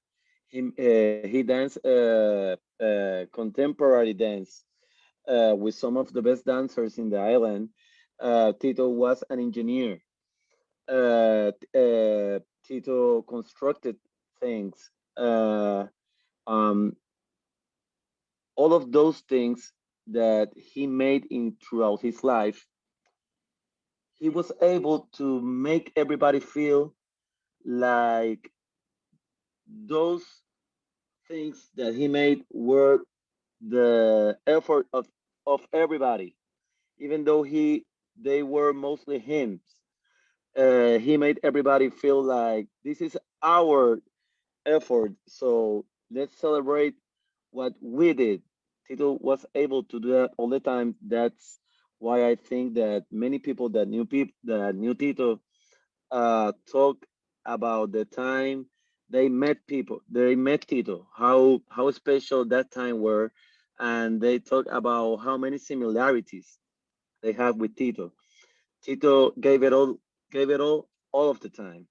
He danced contemporary dance with some of the best dancers in the island. Tito was an engineer. Tito constructed things. Um, all of those things that he made in throughout his life, he was able to make everybody feel like those things that he made were the effort of everybody, even though they were mostly hymns. He made everybody feel like this is our effort, so let's celebrate what we did. Tito was able to do that all the time. That's why I think that many people that knew Tito talk about the time they met Tito, how special that time were, and they talk about how many similarities they have with Tito. Tito gave it all of the time.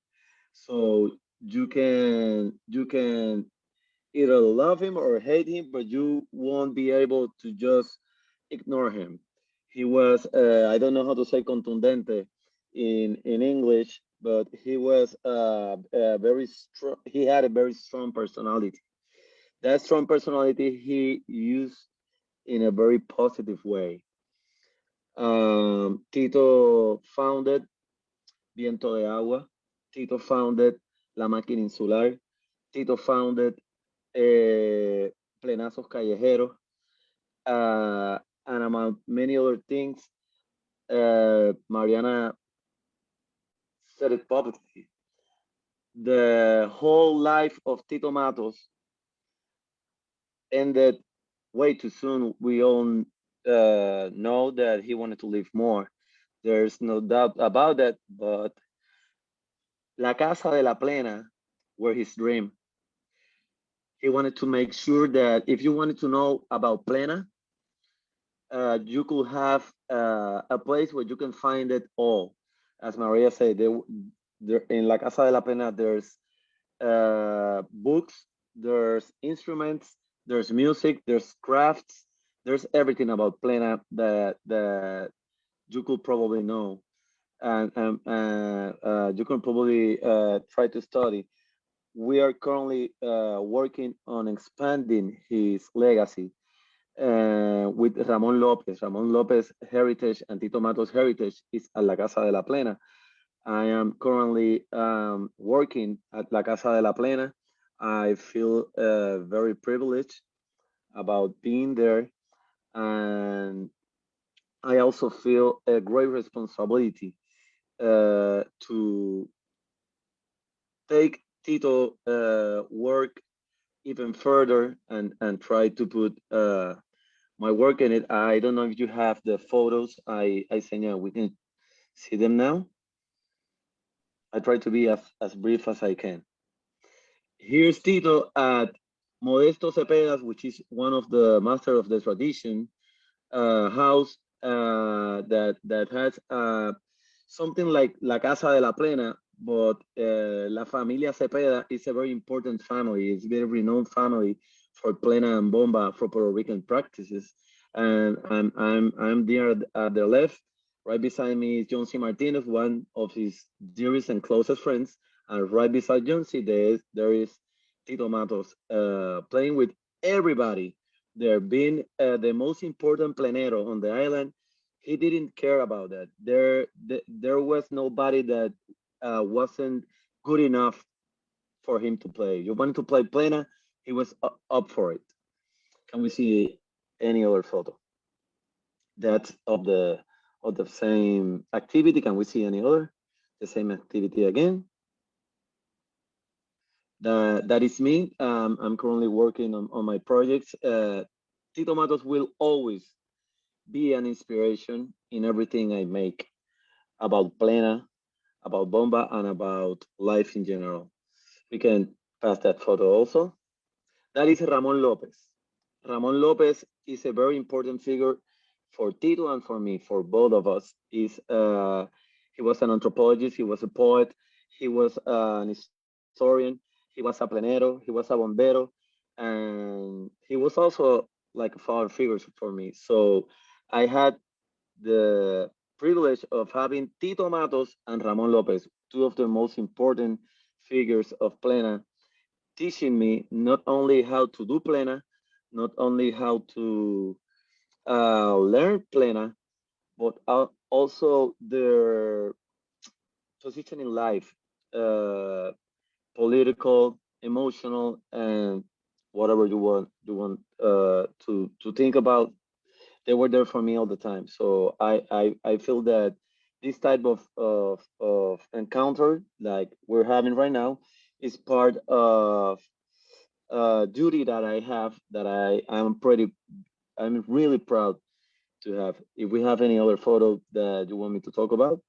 So you can either love him or hate him, but you won't be able to just ignore him. He was I don't know how to say contundente in English, but he was very strong. He had a very strong personality. That strong personality he used in a very positive way. Tito founded Viento de Agua. Tito founded La Máquina Insular. Tito founded eh, Plenazos Callejeros, and among many other things. Mariana said it publicly. The whole life of Tito Matos ended way too soon. We all know that he wanted to live more. There's no doubt about that. But La Casa de la Plena were his dream. He wanted to make sure that if you wanted to know about Plena, you could have a place where you can find it all. As Maria said, there in La Casa de la Plena, there's books, there's instruments, there's music, there's crafts, there's everything about Plena that you could probably know, and you can probably try to study. We are currently working on expanding his legacy with Ramon Lopez. Ramon Lopez heritage and Tito Matos heritage is at La Casa de la Plena. I am currently working at La Casa de la Plena. I feel very privileged about being there, and I also feel a great responsibility to take Tito work even further and try to put my work in it. I don't know if you have the photos I sent you. We can see them now. I try to be as brief as I can. Here's Tito at Modesto Cepeda's, which is one of the master of the tradition house that has something like La Casa de la Plena, but La Familia Cepeda is a very important family. It's a very renowned family for Plena and Bomba for Puerto Rican practices. And I'm there at the left. Right beside me is John C. Martinez, one of his dearest and closest friends. And right beside John C. there is Tito Matos playing with everybody there, being the most important plenero on the island. He didn't care about that. There was nobody that wasn't good enough for him to play. You wanted to play plena, he was up for it. Can we see any other photo? That's of the same activity. Can we see any other? The same activity again. That is me. I'm currently working on my projects. Tito Matos will always be an inspiration in everything I make about Plena, about Bomba, and about life in general. We can pass that photo also. That is Ramon Lopez. Ramon Lopez is a very important figure for Tito and for me, for both of us. He was an anthropologist, he was a poet, he was an historian, he was a plenero, he was a bombero, and he was also like a father figure for me. So I had the privilege of having Tito Matos and Ramon Lopez, two of the most important figures of Plena, teaching me not only how to do Plena, not only how to learn Plena, but also their position in life, uh, political, emotional, and whatever you want to think about. They were there for me all the time. So I feel that this type of encounter like we're having right now is part of duty that I have that I'm really proud to have. If we have any other photo that you want me to talk about,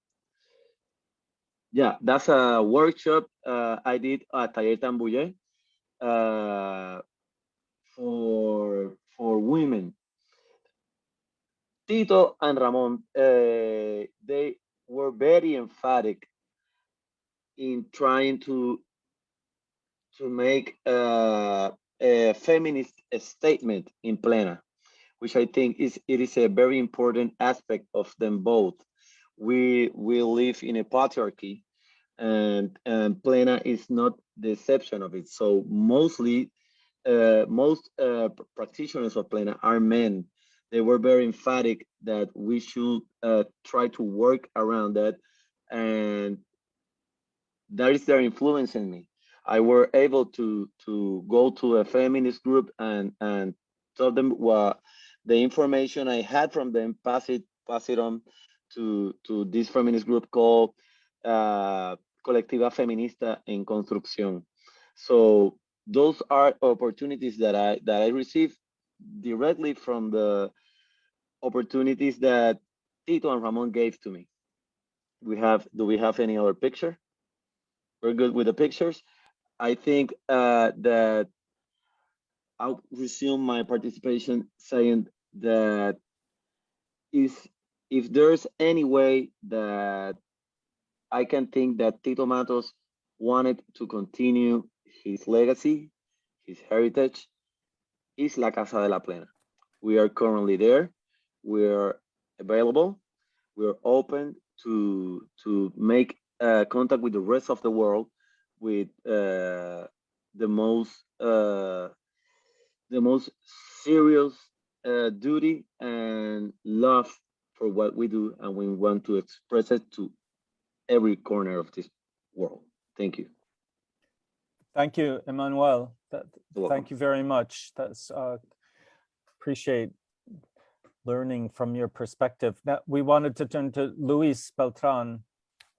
yeah, that's a workshop I did at Taller Tambuye uh, for women. Tito and Ramon, they were very emphatic in trying to make a feminist statement in Plena, which I think is a very important aspect of them both. We live in a patriarchy, and Plena is not the exception of it. So most practitioners of Plena are men. They were very emphatic that we should try to work around that, and that is their influence in me. I were able to go to a feminist group and tell them what the information I had from them, pass it on to this feminist group called Colectiva Feminista en Construcción. So those are opportunities that I receive directly from the opportunities that Tito and Ramon gave to me. Do we have any other picture? We're good with the pictures. I think that I'll resume my participation saying that if if there's any way that I can think that Tito Matos wanted to continue his legacy, his heritage, is La Casa de la Plena. We are currently there. We're available. We're open to make contact with the rest of the world with the most the most serious duty and love for what we do, and we want to express it to every corner of this world. Thank you. Thank you, Emmanuel. You're welcome. Thank you very much. That's appreciate learning from your perspective. Now, we wanted to turn to Luis Beltran,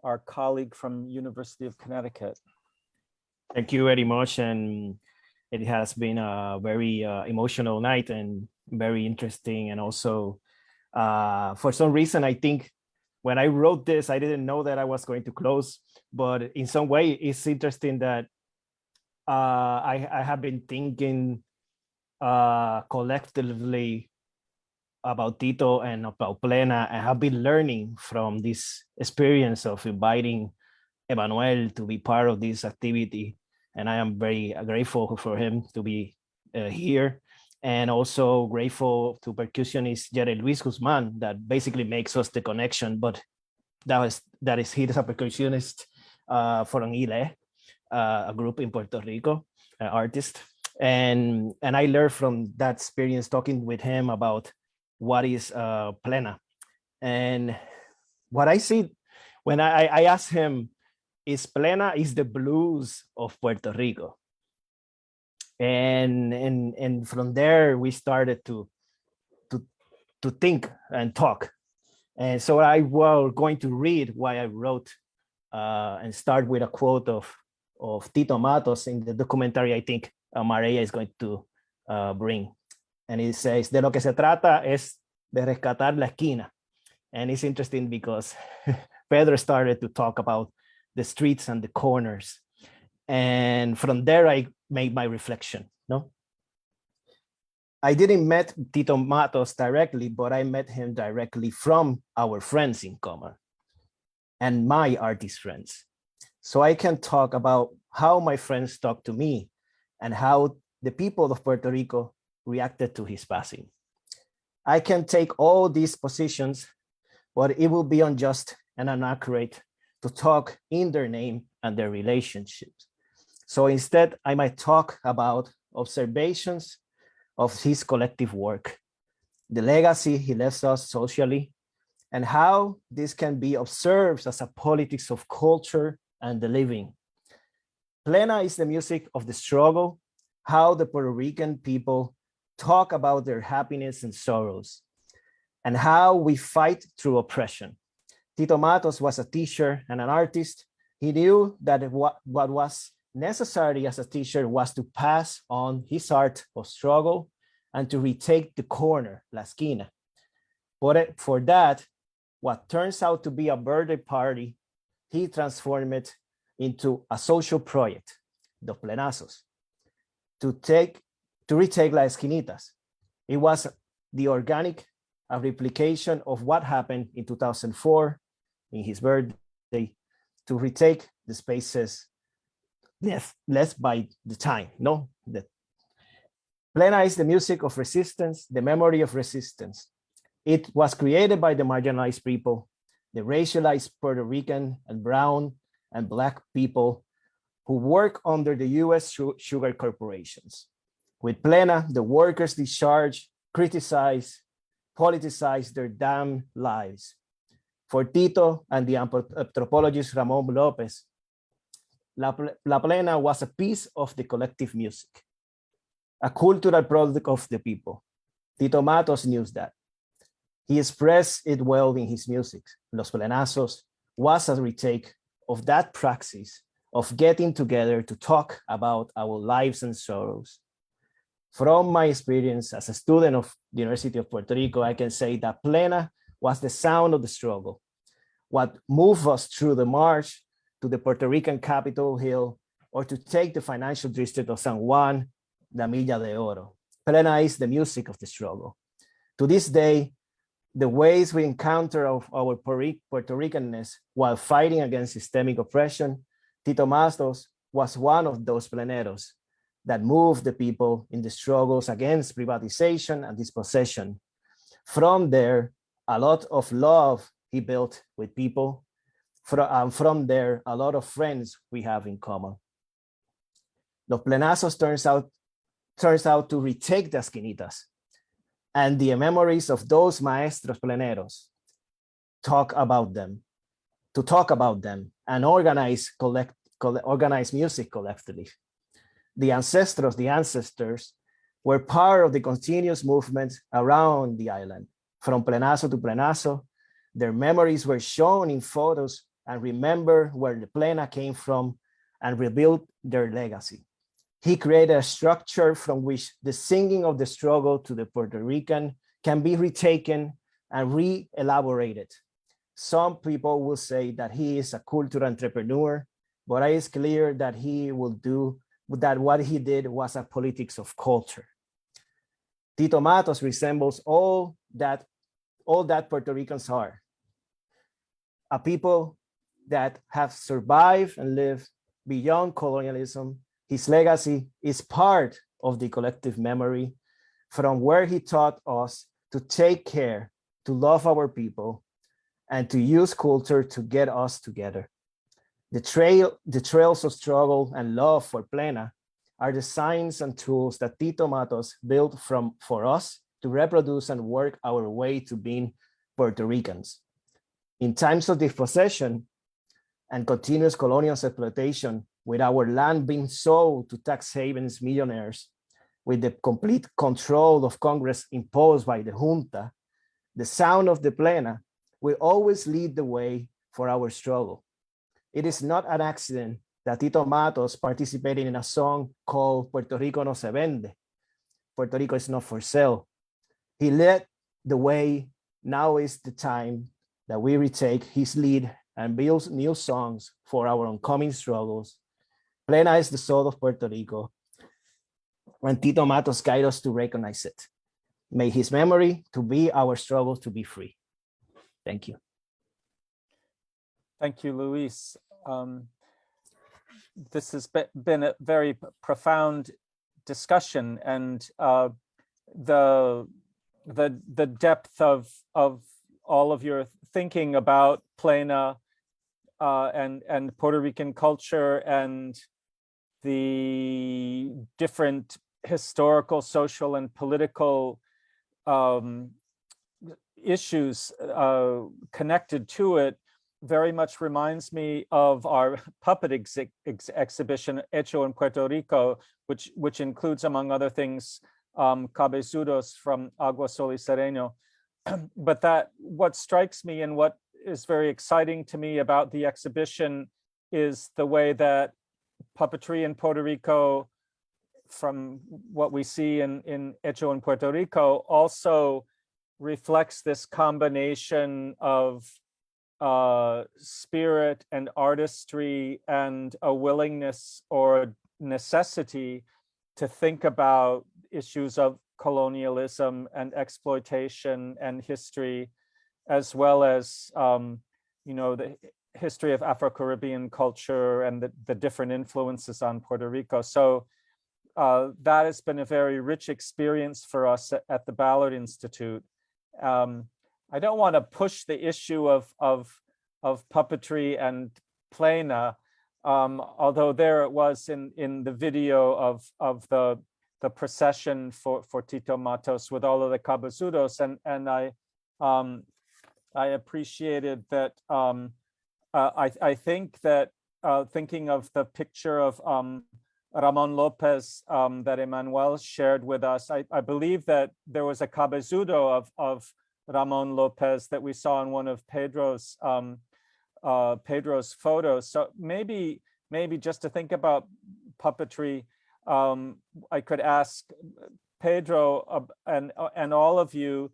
our colleague from University of Connecticut. Thank you very much. And it has been a very emotional night and very interesting. And also, for some reason, I think when I wrote this, I didn't know that I was going to close. But in some way, it's interesting that I have been thinking collectively about Tito and about Plena. I have been learning from this experience of inviting Emmanuel to be part of this activity. And I am very grateful for him to be here. And also grateful to percussionist Jerry Luis Guzman that basically makes us the connection. But he is a percussionist from Ile, a group in Puerto Rico, an artist. And I learned from that experience talking with him about what is Plena. And what I see when I asked him, is Plena is the blues of Puerto Rico. And from there, we started to think and talk. And so I was going to read what I wrote and start with a quote of Tito Matos in the documentary I think Maria is going to bring. And it says, de lo que se trata es de rescatar la esquina. And it's interesting because Pedro started to talk about the streets and the corners. And from there, I made my reflection. No, I didn't met Tito Matos directly, but I met him directly from our friends in common and my artist friends. So I can talk about how my friends talked to me and how the people of Puerto Rico reacted to his passing. I can take all these positions, but it will be unjust and inaccurate to talk in their name and their relationships. So instead, I might talk about observations of his collective work, the legacy he left us socially, and how this can be observed as a politics of culture and the living. Plena is the music of the struggle, how the Puerto Rican people talk about their happiness and sorrows, and how we fight through oppression. Tito Matos was a teacher and an artist. He knew that what was necessary as a teacher was to pass on his art of struggle and to retake the corner, la esquina. But for that, what turns out to be a birthday party, he transformed it into a social project, Dos Plenazos, to retake La Esquinitas. It was the organic replication of what happened in 2004 in his birthday, to retake the spaces left by the time. No, the Plena is the music of resistance, the memory of resistance. It was created by the marginalized people, the racialized Puerto Rican and brown and Black people who work under the US sugar corporations. With Plena, the workers discharge, criticize, politicize their damn lives. For Tito and the anthropologist Ramon Lopez, La Plena was a piece of the collective music, a cultural product of the people. Tito Matos knew that. He expressed it well in his music. Los Plenazos was a retake of that praxis of getting together to talk about our lives and sorrows. From my experience as a student of the University of Puerto Rico, I can say that Plena was the sound of the struggle, what moved us through the march to the Puerto Rican Capitol Hill, or to take the financial district of San Juan, La Milla de Oro. Plena is the music of the struggle. To this day, the ways we encounter our Puerto Ricanness while fighting against systemic oppression, Tito Matos was one of those pleneros that moved the people in the struggles against privatization and dispossession. From there, a lot of love he built with people. From there, a lot of friends we have in common. Los Plenazos turns out to retake the esquinitas, and the memories of those maestros pleneros talk about them and organize music collectively. The ancestors were part of the continuous movement around the island. From plenazo to plenazo, their memories were shown in photos and remember where the plena came from and rebuild their legacy. He created a structure from which the singing of the struggle to the Puerto Rican can be retaken and re-elaborated. Some people will say that he is a cultural entrepreneur, but it is clear that what he did was a politics of culture. Tito Matos resembles all that Puerto Ricans are, a people that have survived and lived beyond colonialism. His legacy is part of the collective memory from where he taught us to take care, to love our people, and to use culture to get us together. The trails of struggle and love for Plena are the signs and tools that Tito Matos built for us to reproduce and work our way to being Puerto Ricans. In times of dispossession and continuous colonial exploitation, with our land being sold to tax havens millionaires, with the complete control of Congress imposed by the junta, the sound of the plena will always lead the way for our struggle. It is not an accident that Tito Matos participated in a song called Puerto Rico no se vende. Puerto Rico is not for sale. He led the way. Now is the time that we retake his lead and build new songs for our oncoming struggles. Plena is the soul of Puerto Rico, and Tito Matos guide us to recognize it. May his memory to be our struggle to be free. Thank you. Thank you, Luis. This has been a very profound discussion, and the depth of all of your thinking about Plena and Puerto Rican culture and the different historical, social, and political issues connected to it very much reminds me of our puppet exhibition Hecho en Puerto Rico, which includes, among other things, cabezudos from Agua Sol y Sereno. But what strikes me and what is very exciting to me about the exhibition is the way that puppetry in Puerto Rico, from what we see in Hecho en Puerto Rico, also reflects this combination of spirit and artistry and a willingness or necessity to think about issues of colonialism and exploitation and history, as well as the history of Afro-Caribbean culture and the different influences on Puerto Rico. So that has been a very rich experience for us at the Ballard Institute. I don't want to push the issue of puppetry and plena, although there it was in the video of the procession for Tito Matos with all of the cabezudos, and I appreciated that. I think that thinking of the picture of Ramon Lopez that Emmanuel shared with us, I believe that there was a cabezudo of Ramon Lopez that we saw in one of Pedro's photos. So maybe maybe just to think about puppetry, I could ask Pedro and all of you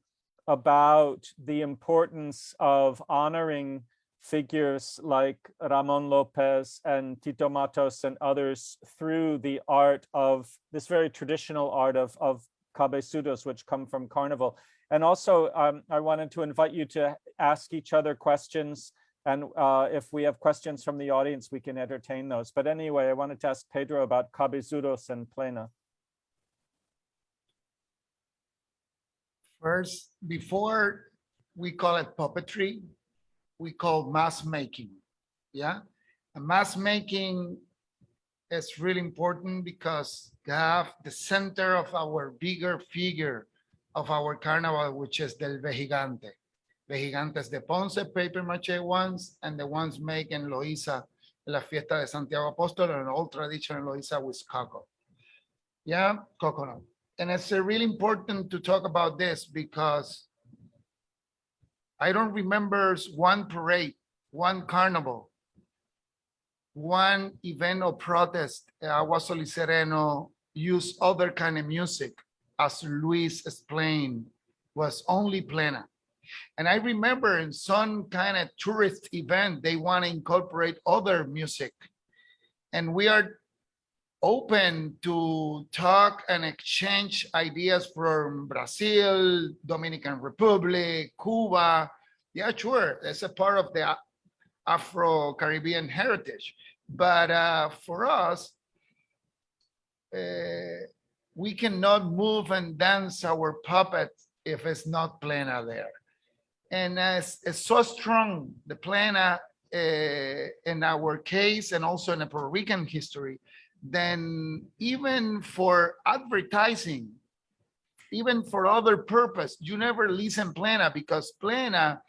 about the importance of honoring figures like Ramon Lopez and Tito Matos and others through the art of this very traditional art of cabezudos, which come from Carnival. And also, I wanted to invite you to ask each other questions. And if we have questions from the audience, we can entertain those. But anyway, I wanted to ask Pedro about cabezudos and plena. First, before we call it puppetry, we call mask making. Yeah, and mask making is really important because they have the center of our bigger figure of our carnival, which is the Vejigante. Vejigantes de Ponce, paper mache ones, and the ones made in Loíza, la fiesta de Santiago Apóstol, and an old tradition in Loíza with cocoa. Yeah, coconut. And it's really important to talk about this because I don't remember one parade, one carnival, one event or protest. Agua Sol y Sereno use other kind of music, as Luis explained, was only plena. And I remember in some kind of tourist event, they want to incorporate other music. And we are open to talk and exchange ideas from Brazil, Dominican Republic, Cuba. Yeah, sure, it's a part of the Afro-Caribbean heritage. But for us, we cannot move and dance our puppet if it's not plena there. And it's so strong, the plena in our case, and also in the Puerto Rican history, then even for advertising, even for other purpose, you never listen plena, because plena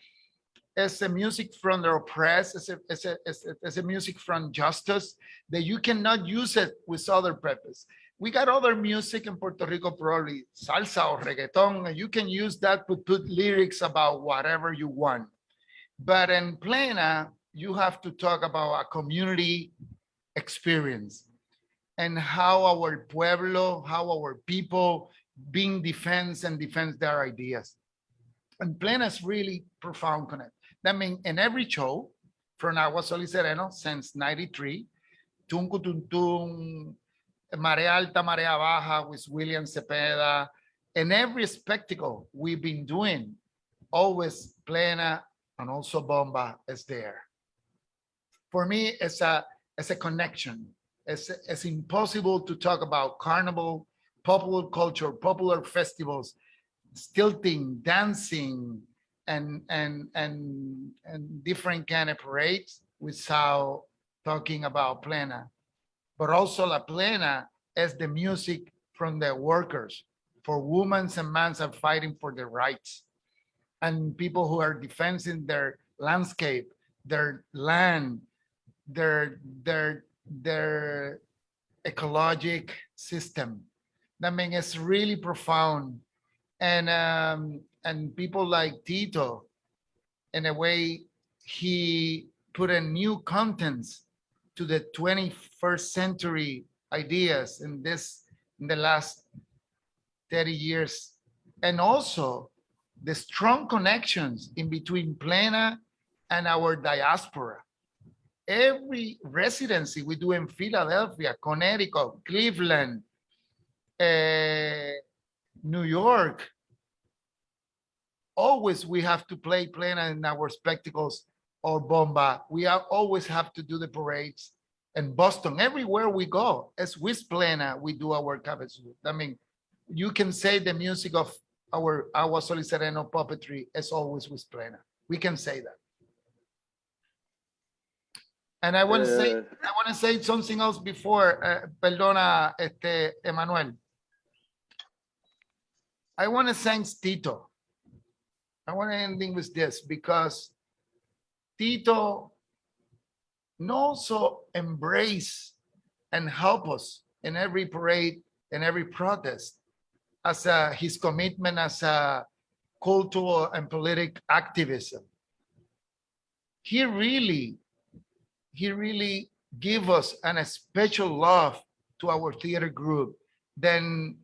is a music from the oppressed, it's a music from justice, that you cannot use it with other purpose. We got other music in Puerto Rico, probably salsa or reggaeton, and you can use that to put lyrics about whatever you want. But in plena, you have to talk about a community experience and how our pueblo, how our people being defense and defense their ideas. And plena is really profound connect. That means in every show from Agua Sol y Sereno since 93, Tunku Tuntum, Marea Alta, Marea Baja with William Cepeda, and every spectacle we've been doing, always plena and also bomba is there. For me, it's a connection. It's impossible to talk about carnival, popular culture, popular festivals, stilting, dancing, and different kind of parades without talking about plena. But also la plena is the music from the workers, for women and men are fighting for their rights, and people who are defending their landscape, their land, their ecologic system. That means it's really profound. And people like Tito, in a way, he put in new contents to the 21st century ideas in the last 30 years. And also the strong connections in between plena and our diaspora. Every residency we do in Philadelphia, Connecticut, Cleveland, New York, always we have to play plena in our spectacles or bomba. We always have to do the parades. In Boston, everywhere we go, as with plena, we do our cabezudo. I mean, you can say the music of our Agua Sol y Sereno puppetry is always with plena. We can say that. And I want to say something else before, perdona, Emmanuel. I want to thank Tito. I want to end with this because Tito also embrace and help us in every parade and every protest as his commitment as a cultural and political activism. He really give us a special love to our theater group, then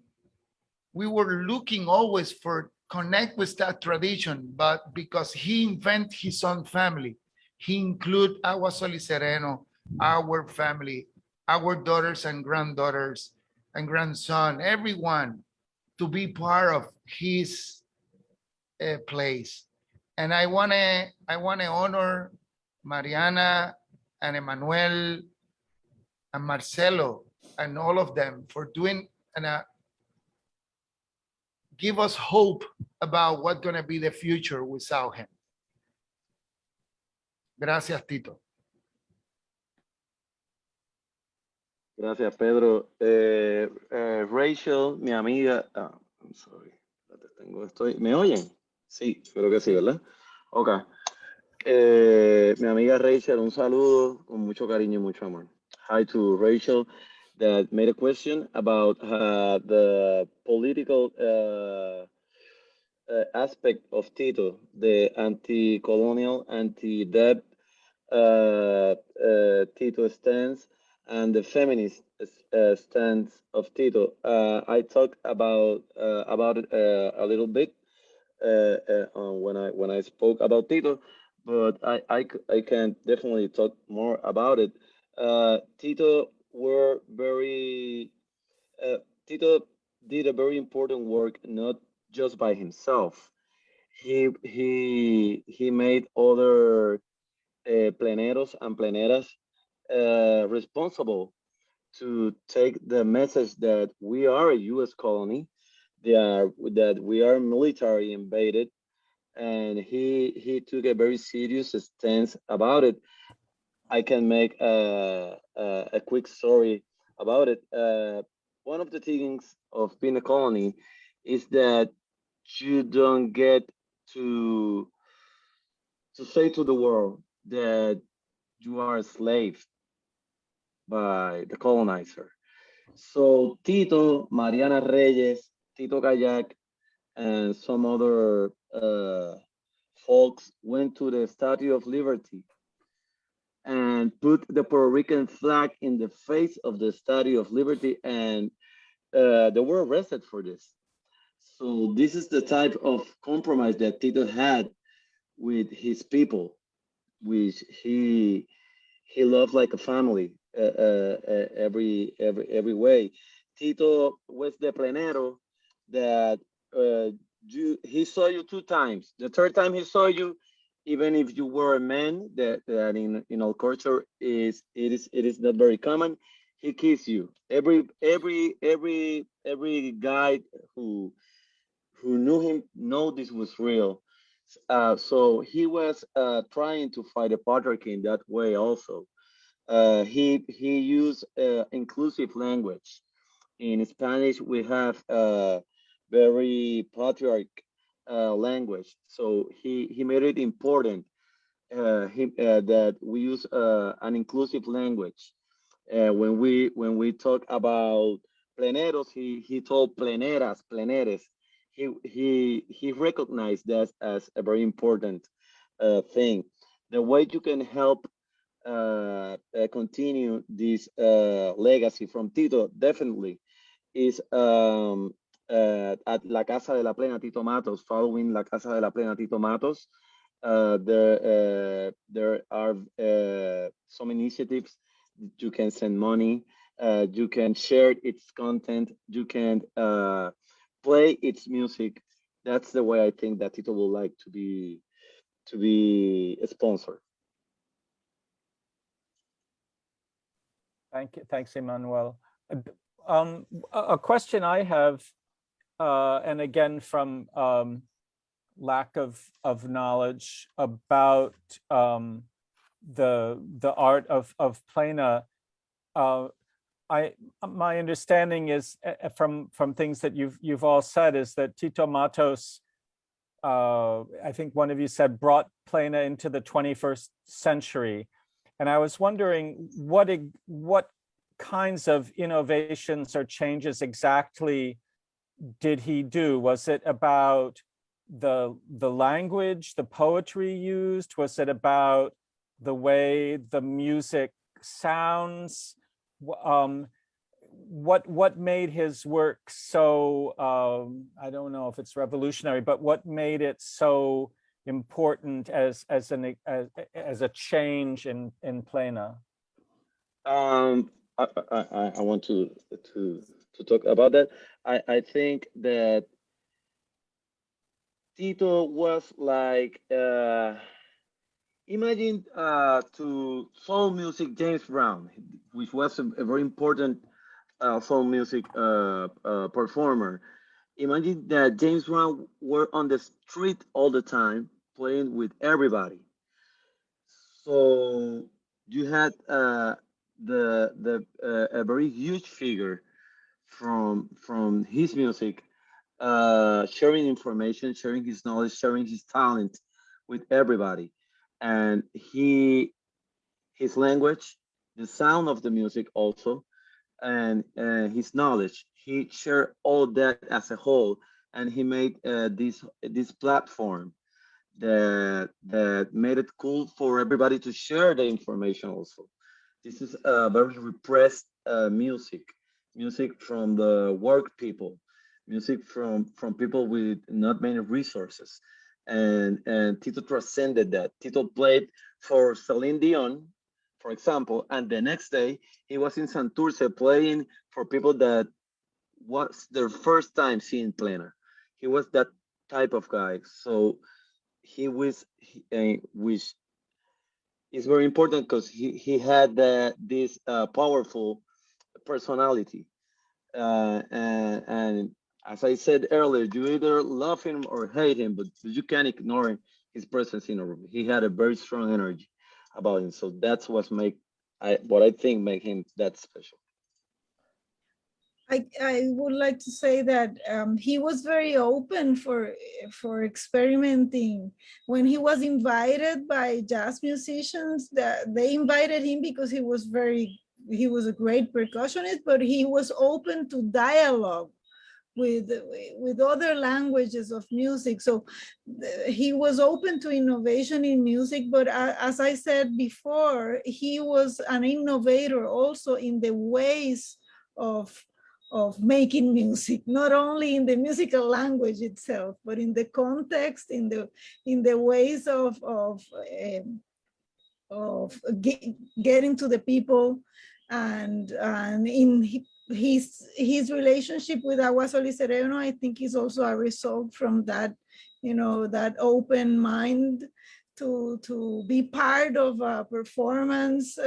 we were looking always for connect with that tradition, but because he invent his own family, he include Agua Sol y Sereno, our family, our daughters and granddaughters and grandson, everyone to be part of his place. And I wanna honor Mariana and Emmanuel and Marcelo and all of them for doing and give us hope about what's gonna be the future without him. Gracias, Tito. Gracias, Pedro. Rachel, mi amiga. I'm sorry. ¿Me oyen? Sí, creo que sí, ¿verdad? Ok. Mi amiga Rachel, un saludo con mucho cariño y mucho amor. Hi to Rachel that made a question about the political aspect of Tito, the anti-colonial, anti-debt Tito stance and the feminist stance of Tito. I talked about it a little bit when I spoke about Tito, but I can definitely talk more about it. Tito were very did a very important work, not just by himself. He made other pleneros and pleneras responsible to take the message that we are a U.S. colony, that we are military invaded, and he took a very serious stance about it. I can make a quick story about it. One of the things of being a colony is that you don't get to say to the world that you are a slave by the colonizer. So Tito, Mariana Reyes, Tito Kayak, and some other folks went to the Statue of Liberty and put the Puerto Rican flag in the face of the Statue of Liberty, and they were arrested for this. So this is the type of compromise that Tito had with his people, which he loved like a family every way. Tito was the plenero that he saw you two times. The third time he saw you, even if you were a man, that in our culture it is not very common. He kissed you. Every guy who knew him know this was real. So he was trying to fight the patriarchy in that way also. He used inclusive language. In Spanish, we have very patriarch language. So he made it important that we use an inclusive language. When we talk about pleneros, he told pleneras, pleneres. He recognized that as a very important thing. The way you can help continue this legacy from Tito definitely is at La Casa de la Plena Tito Matos, following La Casa de la Plena Tito Matos. There are some initiatives. You can send money, you can share its content, you can play its music. That's the way I think that Tito would like to be a sponsor. Thank you. Thanks, Emmanuel. A question I have, and again from lack of knowledge about the art of plena. My understanding is from things that you've all said is that Tito Matos, I think one of you said, brought plena into the 21st century. And I was wondering what kinds of innovations or changes exactly did he do? Was it about the language, the poetry used? Was it about the way the music sounds? What made his work so, I don't know if it's revolutionary, but what made it so important as a change in plena? I want to talk about that. I think that Tito was like, imagine to soul music James Brown, which was a very important soul music performer. Imagine that James Brown were on the street all the time playing with everybody. So you had a very huge figure from his music, sharing information, sharing his knowledge, sharing his talent with everybody, and his language, the sound of the music also, and his knowledge. He shared all that as a whole, and he made this platform that made it cool for everybody to share the information also. This is very repressed music from the work people, music from people with not many resources. And Tito transcended that. Tito played for Celine Dion, for example, and the next day he was in Santurce playing for people that was their first time seeing Plena. He was that type of guy. So which is very important because he had this powerful personality, and as I said earlier, you either love him or hate him, but you can't ignore his presence in a room. He had a very strong energy about him, so that's what I think make him that special. I would like to say that he was very open for experimenting. When he was invited by jazz musicians, that they invited him because he was a great percussionist, but he was open to dialogue with other languages of music. So he was open to innovation in music, but as I said before, he was an innovator also in the ways of making music, not only in the musical language itself, but in the context, in the ways of getting to the people, and in his relationship with Agua Sol y Sereno, I think is also a result from that, that open mind to be part of a performance.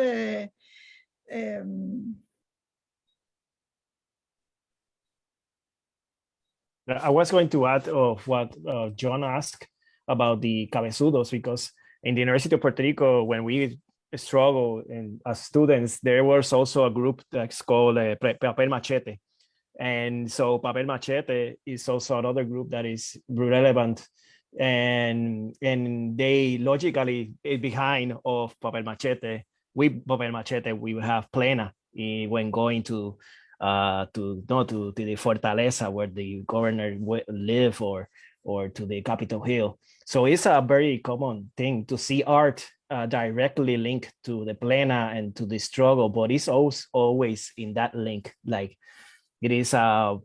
I was going to add of what John asked about the cabezudos, because in the University of Puerto Rico, when we struggle as students, there was also a group that's called Papel Machete. And so Papel Machete is also another group that is relevant. And they logically behind of Papel Machete, with Papel Machete, we have Plena when going to the Fortaleza where the governor live, or to the Capitol Hill. So it's a very common thing to see art directly linked to the Plena and to the struggle, but it's always in that link. Like it is a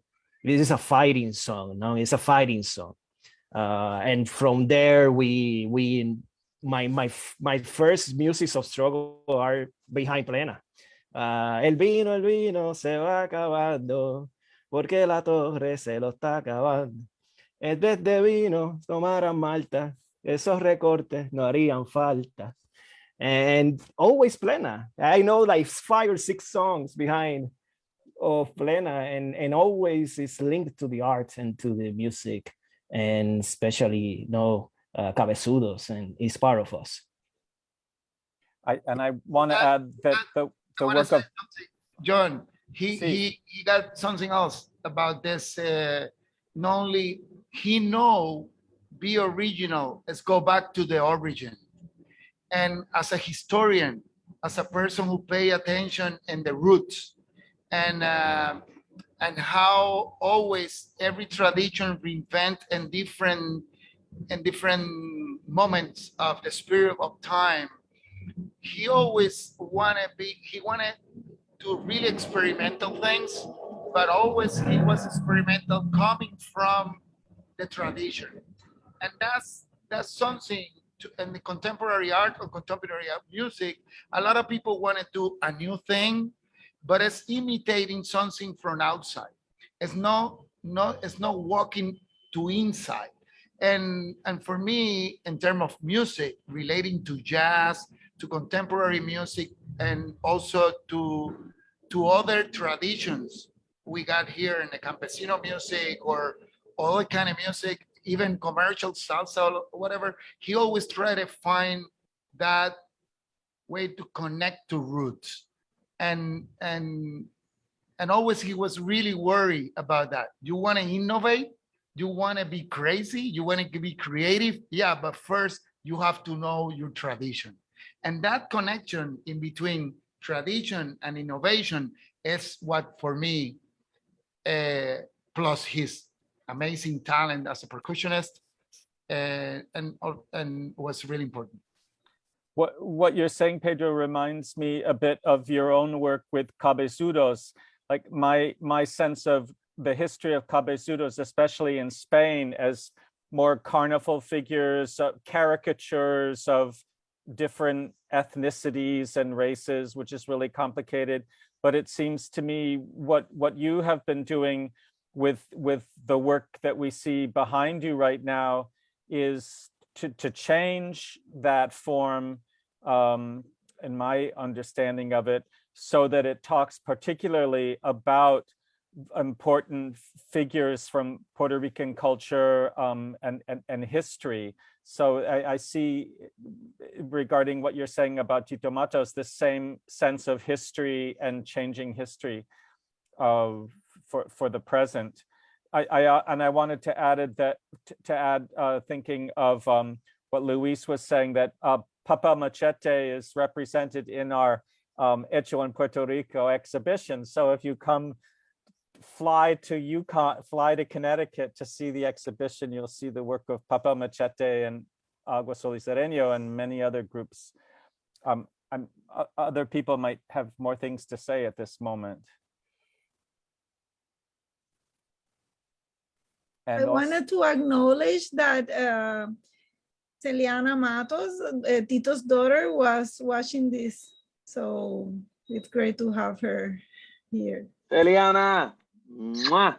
fighting song. No, it's a fighting song. And from there, my first music of struggle are behind Plena. El vino se va acabando, porque la torre se lo está acabando. En vez de vino, tomaran malta, esos recortes no harían falta. And always Plena. I know like 5 or 6 songs behind of Plena, and always is linked to the art and to the music, and especially cabezudos, and it's part of us. I want to add that the work of John, he got something else about this. Not only he know be original, let's go back to the origin. And as a historian, as a person who pay attention in the roots, and how always every tradition reinvent in different moments of the spirit of time, he always he wanted to really experimental things, but always he was experimental coming from the tradition. And that's something in the contemporary art or contemporary music. A lot of people want to do a new thing, but it's imitating something from outside. It's not walking to inside. And for me, in terms of music, relating to jazz, to contemporary music, and also to other traditions we got here in the campesino music or other kind of music, even commercial salsa or whatever, he always tried to find that way to connect to roots. And always he was really worried about that. You want to innovate, you want to be crazy, you want to be creative, yeah, but first you have to know your tradition. And that connection in between tradition and innovation is what for me, plus his amazing talent as a percussionist, and was really important. What you're saying, Pedro, reminds me a bit of your own work with cabezudos. Like my sense of the history of cabezudos, especially in Spain, as more carnival figures, caricatures of different ethnicities and races, which is really complicated. But it seems to me what you have been doing with the work that we see behind you right now is to change that form, in my understanding of it, so that it talks particularly about important figures from Puerto Rican culture and history. So I see, regarding what you're saying about Tito Matos, the same sense of history and changing history for the present. I wanted to add thinking of what Luis was saying, that Papa Machete is represented in our Hecho en Puerto Rico exhibition. So if you fly to Connecticut to see the exhibition, you'll see the work of Papa Machete and Agua Sol y Sereno and many other groups. Other people might have more things to say at this moment. And I wanted to acknowledge that Celiana Matos, Tito's daughter, was watching this. So it's great to have her here. Eliana, mwah.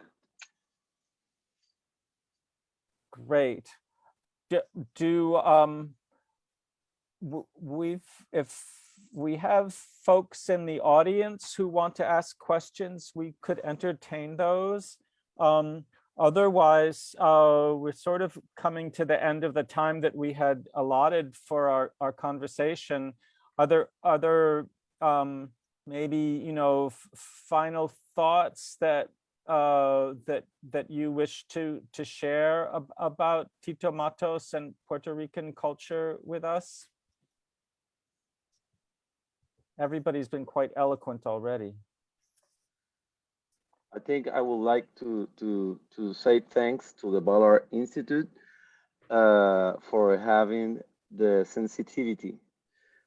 Great. If we have folks in the audience who want to ask questions, we could entertain those. Otherwise, we're sort of coming to the end of the time that we had allotted for our conversation. Are there maybe, final thoughts that you wish to share about Tito Matos and Puerto Rican culture with us? Everybody's been quite eloquent already. I think I would like to say thanks to the Ballard Institute for having the sensitivity,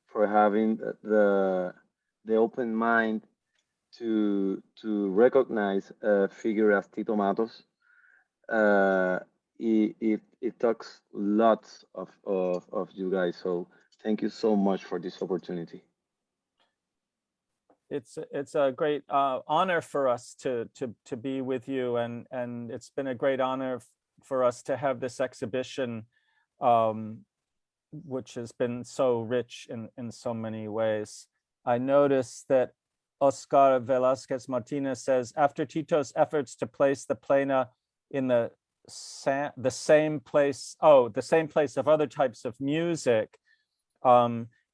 for having the open mind to recognize a figure as Tito Matos. It talks lots of you guys. So thank you so much for this opportunity. It's a great honor for us to be with you, and it's been a great honor for us to have this exhibition, which has been so rich in so many ways. I noticed that Oscar Velasquez Martinez says, after Tito's efforts to place the plena in the same place of other types of music,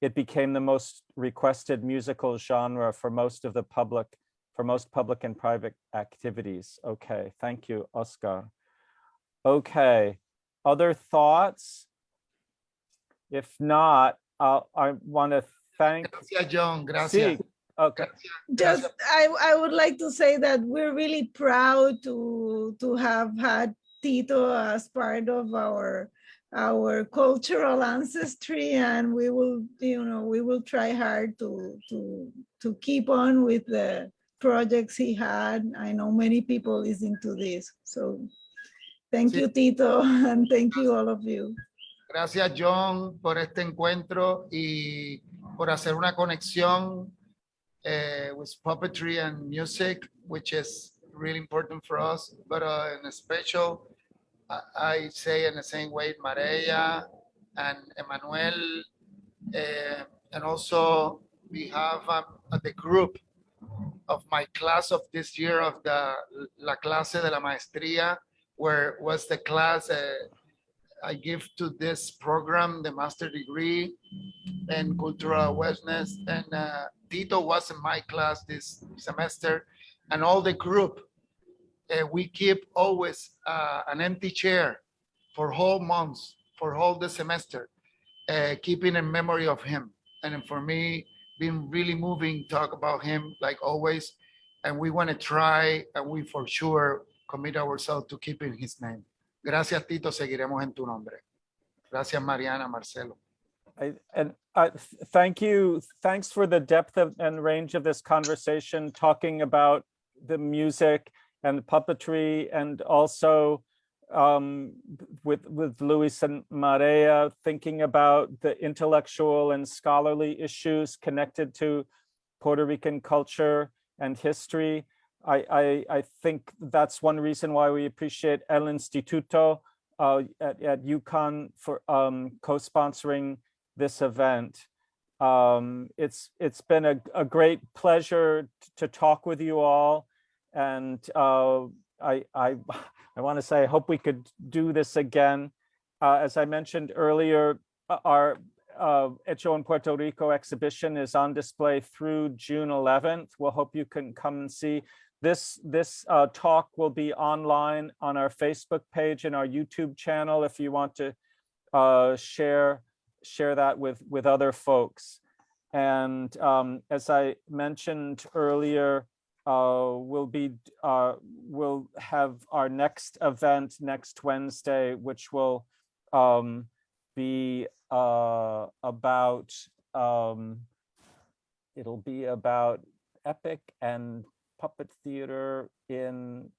it became the most requested musical genre for most public and private activities. Okay, thank you, Oscar. Okay, other thoughts? If not, I want to thank. Gracias, John. Gracias. Sí. Okay. Just, I would like to say that we're really proud to have had Tito as part of our our cultural ancestry, and we will, we will try hard to keep on with the projects he had. I know many people is into this. So thank you, Tito, and thank you all of you. Gracias, John, por este encuentro y por hacer una conexión with puppetry and music, which is really important for us. But in a special, I say in the same way, Maria and Emmanuel, and also we have the group of my class of this year of the La Clase de la Maestría, where was the class I give to this program, the master degree in cultural awareness. And Tito was in my class this semester, and all the group, we keep always an empty chair for whole months, for whole the semester, keeping in memory of him. And for me, been really moving, talk about him like always. And we want to try, and we for sure commit ourselves to keeping his name. Gracias, Tito. Seguiremos en tu nombre. Gracias, Mariana, Marcelo. Thank you. Thanks for the depth and range of this conversation, talking about the music and puppetry, and also with Luis and Maria, thinking about the intellectual and scholarly issues connected to Puerto Rican culture and history. I think that's one reason why we appreciate El Instituto at UConn for co-sponsoring this event. It's been a great pleasure to talk with you all, and I want to say I hope we could do this again. As I mentioned earlier, our Hecho en Puerto Rico exhibition is on display through June 11th. We'll hope you can come and see. This talk will be online on our Facebook page and our YouTube channel if you want to share that with other folks. And as I mentioned earlier, we'll have our next event next Wednesday, which will be about it'll be about epic and puppet theater in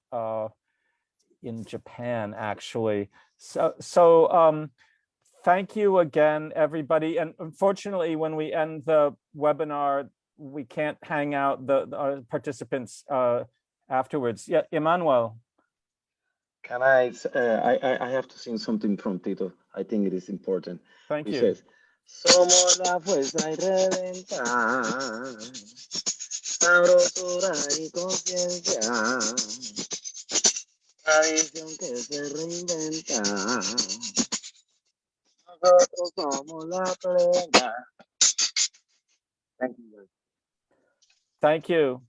Japan, actually. So thank you again, everybody. And unfortunately, when we end the webinar, we can't hang out our participants afterwards. Yeah, Emmanuel. Can I have to sing something from Tito. I think it is important. Thank He you. says, somos la fuerza y reventar, sabrosura y conciencia, tradición que se reinventa. Nosotros somos la plena. Thank you. Thank you.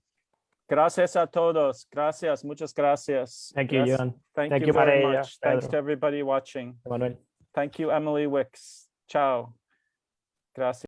Gracias a todos. Gracias. Muchas gracias. Thank you, John. Thank Thank you you, very Maria, much. Thanks Pedro. to everybody watching. Manuel. Thank you, Emily Wicks. Ciao. Gracias.